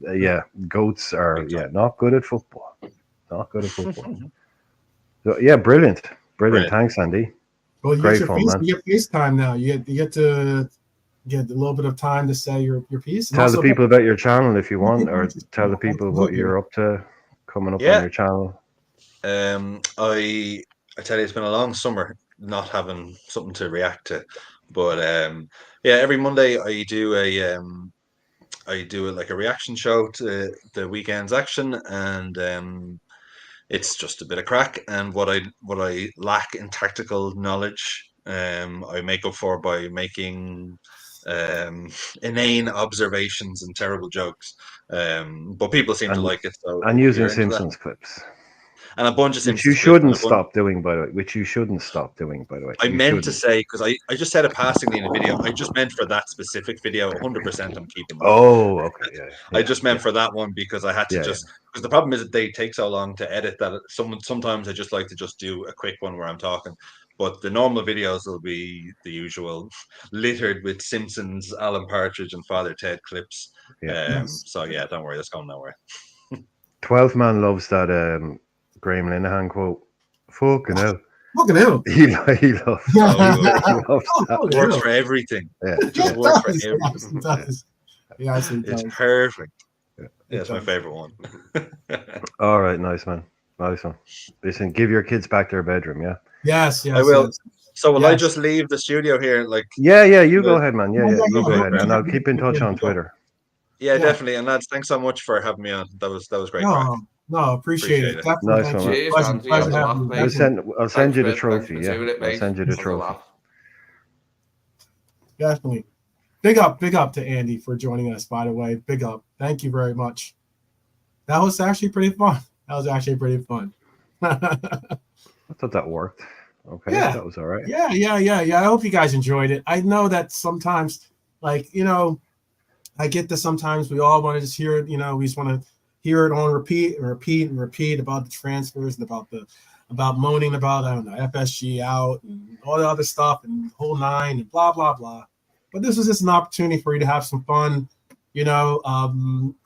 goats are not good at football. Not good at football. So yeah, brilliant. Thanks, Andy. Well, you get FaceTime now. You get to get a little bit of time to say your piece. Tell the people about your channel if you want, or tell the people what you're up to coming up on your channel. I tell you, it's been a long summer not having something to react to, but every Monday I do like a reaction show to the weekend's action, and it's just a bit of crack, and what I lack in tactical knowledge, I make up for by making inane observations and terrible jokes. But people seem to like it, so and if using you're into that, Simpsons clips. and a bunch of Which you Simpsons clips, and shouldn't stop doing, by the way. Which you shouldn't stop doing, by the way. I You meant to shouldn't. say, because I just said it passingly in a video. I just meant for that specific video, 100% I'm keeping that. Oh, okay, I just meant for that one because I had to because the problem is that they take so long to edit that sometimes I just like to just do a quick one where I'm talking. But the normal videos will be the usual, littered with Simpsons, Alan Partridge, and Father Ted clips. So yeah, don't worry, that's going nowhere. 12th Man loves that Graham Linehan quote. Fucking hell. Fucking hell. He loves he loves that. It works for everything. Yeah. It just works for everything. Yes, it It's does. perfect. Yeah, it's my favorite one. All right, nice man. Nice one. Listen, give your kids back their bedroom, yeah? Yes, I will. Yes. So will I just leave the studio here? Yeah, you go ahead, man. Yeah, you go ahead. And I'll keep in touch on Twitter. Yeah, definitely. And lads, thanks so much for having me on. That was great. No, appreciate it. Definitely. Nice one. Cheers, Andy. I'll send you the trophy. Yeah, I'll send you the trophy. Definitely. Big up to Andy for joining us, by the way. Big up. Thank you very much. That was actually pretty fun. I thought that worked. Okay, yeah. That was all right. Yeah. I hope you guys enjoyed it. I know that sometimes, I get this sometimes. We all want to just hear it, we just want to hear it on repeat about the transfers and about moaning about, I don't know, FSG out and all the other stuff and whole nine and blah, blah, blah. But this was just an opportunity for you to have some fun, get an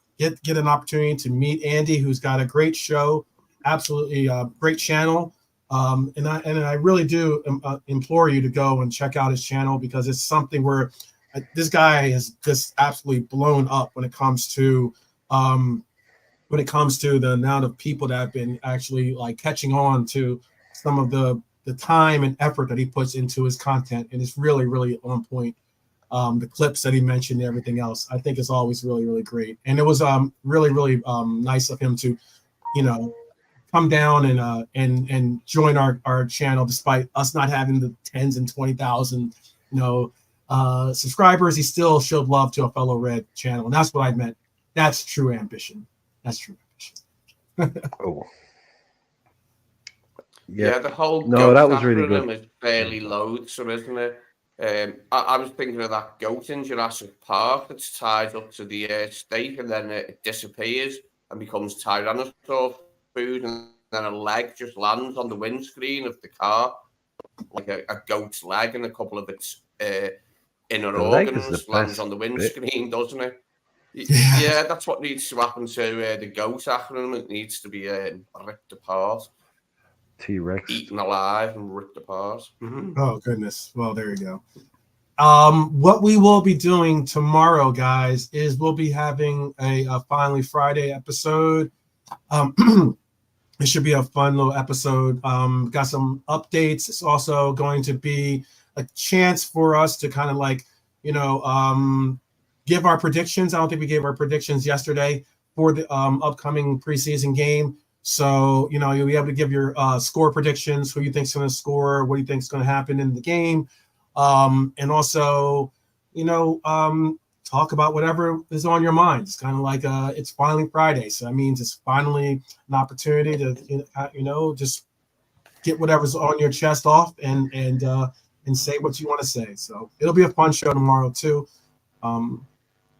opportunity to meet Andy, who's got a great show, absolutely great channel. And I really do implore you to go and check out his channel, because it's something where this guy has just absolutely blown up when it comes to the amount of people that have been actually catching on to some of the time and effort that he puts into his content, and it's really, really on point. The clips that he mentioned and everything else, I think is always really, really great. And it was really, really nice of him to, come down and join our channel, despite us not having the 10s and 20,000, subscribers. He still showed love to a fellow Red channel, and that's what I meant. That's true ambition. Oh. Yeah, the whole that was really good. Is fairly loathsome, isn't it? I was thinking of that goat in Jurassic Park that's tied up to the stake, and then it disappears and becomes Tyrannosaur food, and then a leg just lands on the windscreen of the car, like a goat's leg, and a couple of its inner organs lands on the windscreen, doesn't it? Yeah, that's what needs to happen to the goat acronym. It needs to be ripped apart. T-Rex. Eaten alive and ripped apart. Oh, goodness. Well, there you go. What we will be doing tomorrow, guys, is we'll be having a Finally Friday episode. It should be a fun little episode. Got some updates. It's also going to be a chance for us to kind of give our predictions. I don't think we gave our predictions yesterday for the upcoming preseason game. So, you'll be able to give your score predictions, who you think's going to score, what do you think's going to happen in the game. And also, talk about whatever is on your mind. It's kind of like it's finally Friday. So that means it's finally an opportunity to, just get whatever's on your chest off and say what you want to say. So it'll be a fun show tomorrow too.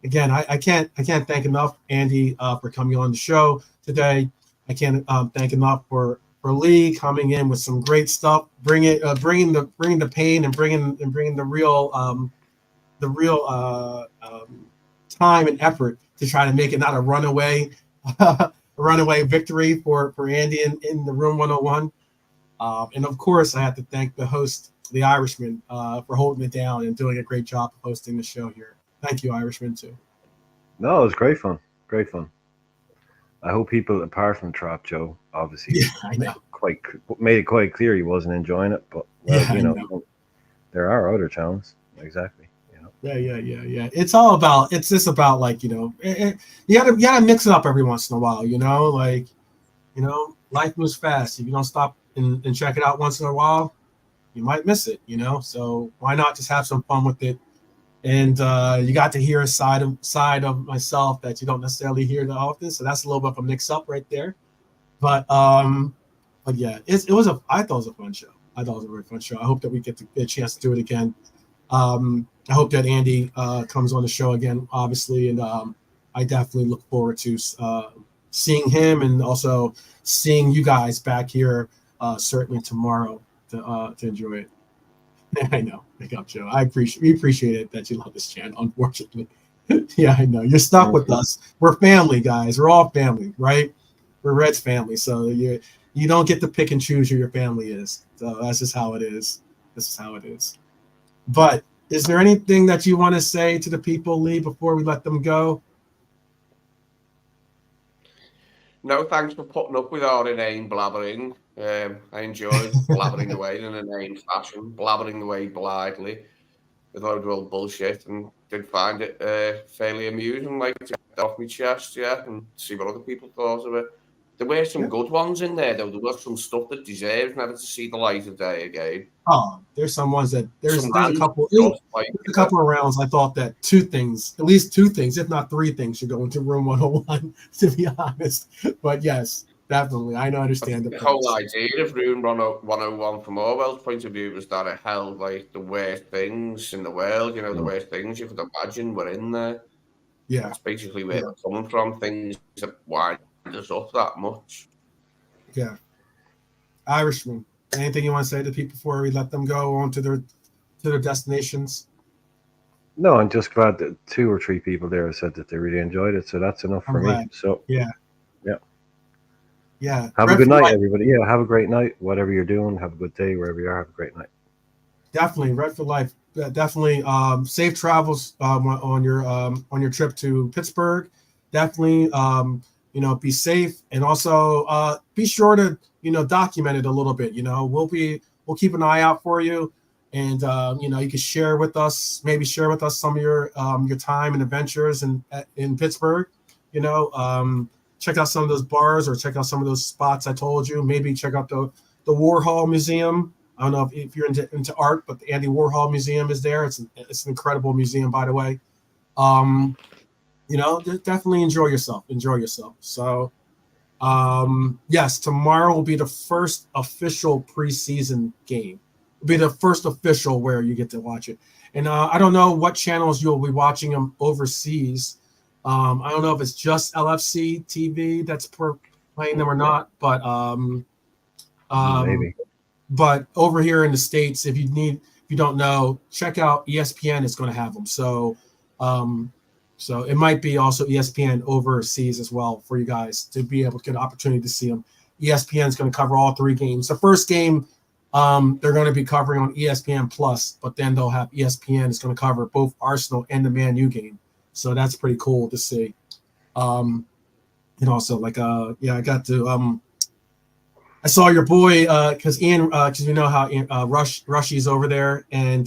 Again, I can't thank enough Andy for coming on the show today. I can't thank enough for Lee coming in with some great stuff, bringing the pain and bringing the real time and effort to try to make it not a runaway victory for Andy in the Room 101. And of course, I have to thank the host, the Irishman, for holding it down and doing a great job of hosting the show here. Thank you, Irishman, too. No, it was great fun. Great fun. I hope people, apart from Trap Joe, obviously, I know, made it quite clear he wasn't enjoying it. But there are other channels. Exactly. Yeah. It's just about you gotta mix it up every once in a while. You know, life moves fast. If you don't stop and check it out once in a while, you might miss it. You know, so why not just have some fun with it? And you got to hear a side of myself that you don't necessarily hear that often. So that's a little bit of a mix up right there. But yeah, I thought it was a fun show. I thought it was a very fun show. I hope that we get a chance to do it again. I hope that Andy comes on the show again, obviously, and I definitely look forward to seeing him and also seeing you guys back here certainly tomorrow to enjoy it. I know, make up, Joe. We appreciate it that you love this channel. Unfortunately, yeah, I know you're stuck with us. We're family, guys. We're all family, right? We're Reds family, so you don't get to pick and choose who your family is. So that's just how it is. This is how it is. But is there anything that you want to say to the people, Lee, before we let them go? No, thanks for putting up with our inane blabbering. I enjoyed blabbering away in an inane fashion, blabbering away blithely with loads of old bullshit, and did find it fairly amusing, like to get that off my chest, yeah, and see what other people thought of it. There were some good ones in there, though. There was some stuff that deserves never to see the light of day again. Oh, there's some ones that there's a couple a couple of rounds. I thought that at least two things, if not three things, should go into room 101. To be honest, but yes, definitely, I understand the whole idea of room 101 from Orwell's point of view was that it held like the worst things in the world. You know, the worst things you could imagine were in there. Yeah, that's basically where they're coming from. Things that wind us up that much. Yeah. Irishman, anything you want to say to people before we let them go on to their destinations? No, I'm just glad that 2 or 3 people there said that they really enjoyed it, so that's enough for me. So yeah. Have a good night, everybody. Yeah, have a great night. Whatever you're doing, have a good day wherever you are. Have a great night. Definitely, Red for Life. Definitely, safe travels on your trip to Pittsburgh. Definitely, be safe, and also be sure to document it a little bit. We'll keep an eye out for you, and you can share with us some of your time and adventures in Pittsburgh. Check out some of those bars or check out some of those spots I told you. Maybe check out the Warhol Museum. I don't know if you're into art, but the Andy Warhol Museum is there. It's an incredible museum, by the way. Definitely enjoy yourself. So, yes, tomorrow will be the first official preseason game. It'll be the first official where you get to watch it. And I don't know what channels you'll be watching them overseas. I don't know if it's just LFC TV that's playing them or not, but maybe. But over here in the States, if you don't know, check out ESPN is going to have them. So it might be also ESPN overseas as well for you guys to be able to get an opportunity to see them. ESPN is going to cover all 3 games. The first game they're going to be covering on ESPN Plus, but then they'll have ESPN is going to cover both Arsenal and the Man U game. So that's pretty cool to see. I got to I saw your boy because Ian, because you know how Rushy's over there, and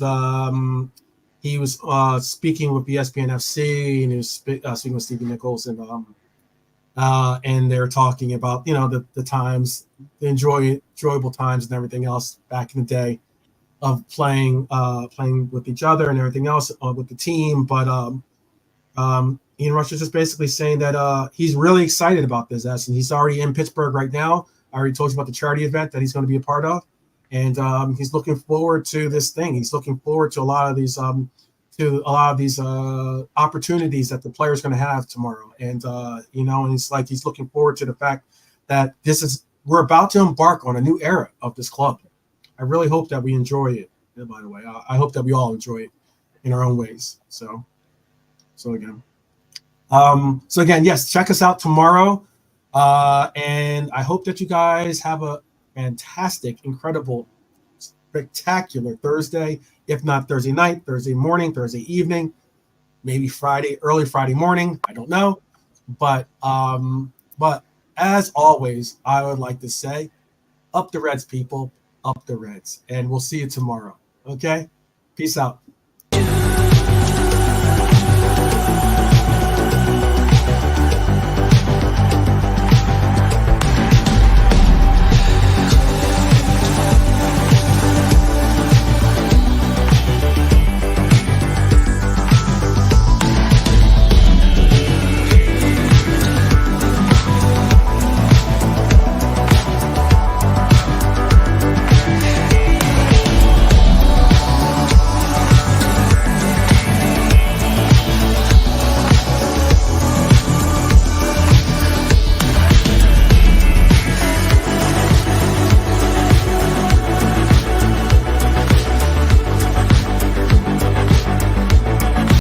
he was speaking with ESPN FC, and he was speaking with Stevie Nichols, and they're talking about the times, the enjoyable times, and everything else back in the day of playing with each other and everything else with the team, but Ian Rush is just basically saying that he's really excited about this, and he's already in Pittsburgh right now. I already told you about the charity event that he's going to be a part of, and he's looking forward to this thing. He's looking forward to a lot of these opportunities that the player's going to have tomorrow, and and he's looking forward to the fact that we're about to embark on a new era of this club. I really hope that we enjoy it. By the way, I hope that we all enjoy it in our own ways. So again, yes, check us out tomorrow. And I hope that you guys have a fantastic, incredible, spectacular Thursday, if not Thursday night, Thursday morning, Thursday evening, maybe early Friday morning. I don't know. But as always, I would like to say, up the Reds, people, up the Reds. And we'll see you tomorrow. Okay? Peace out.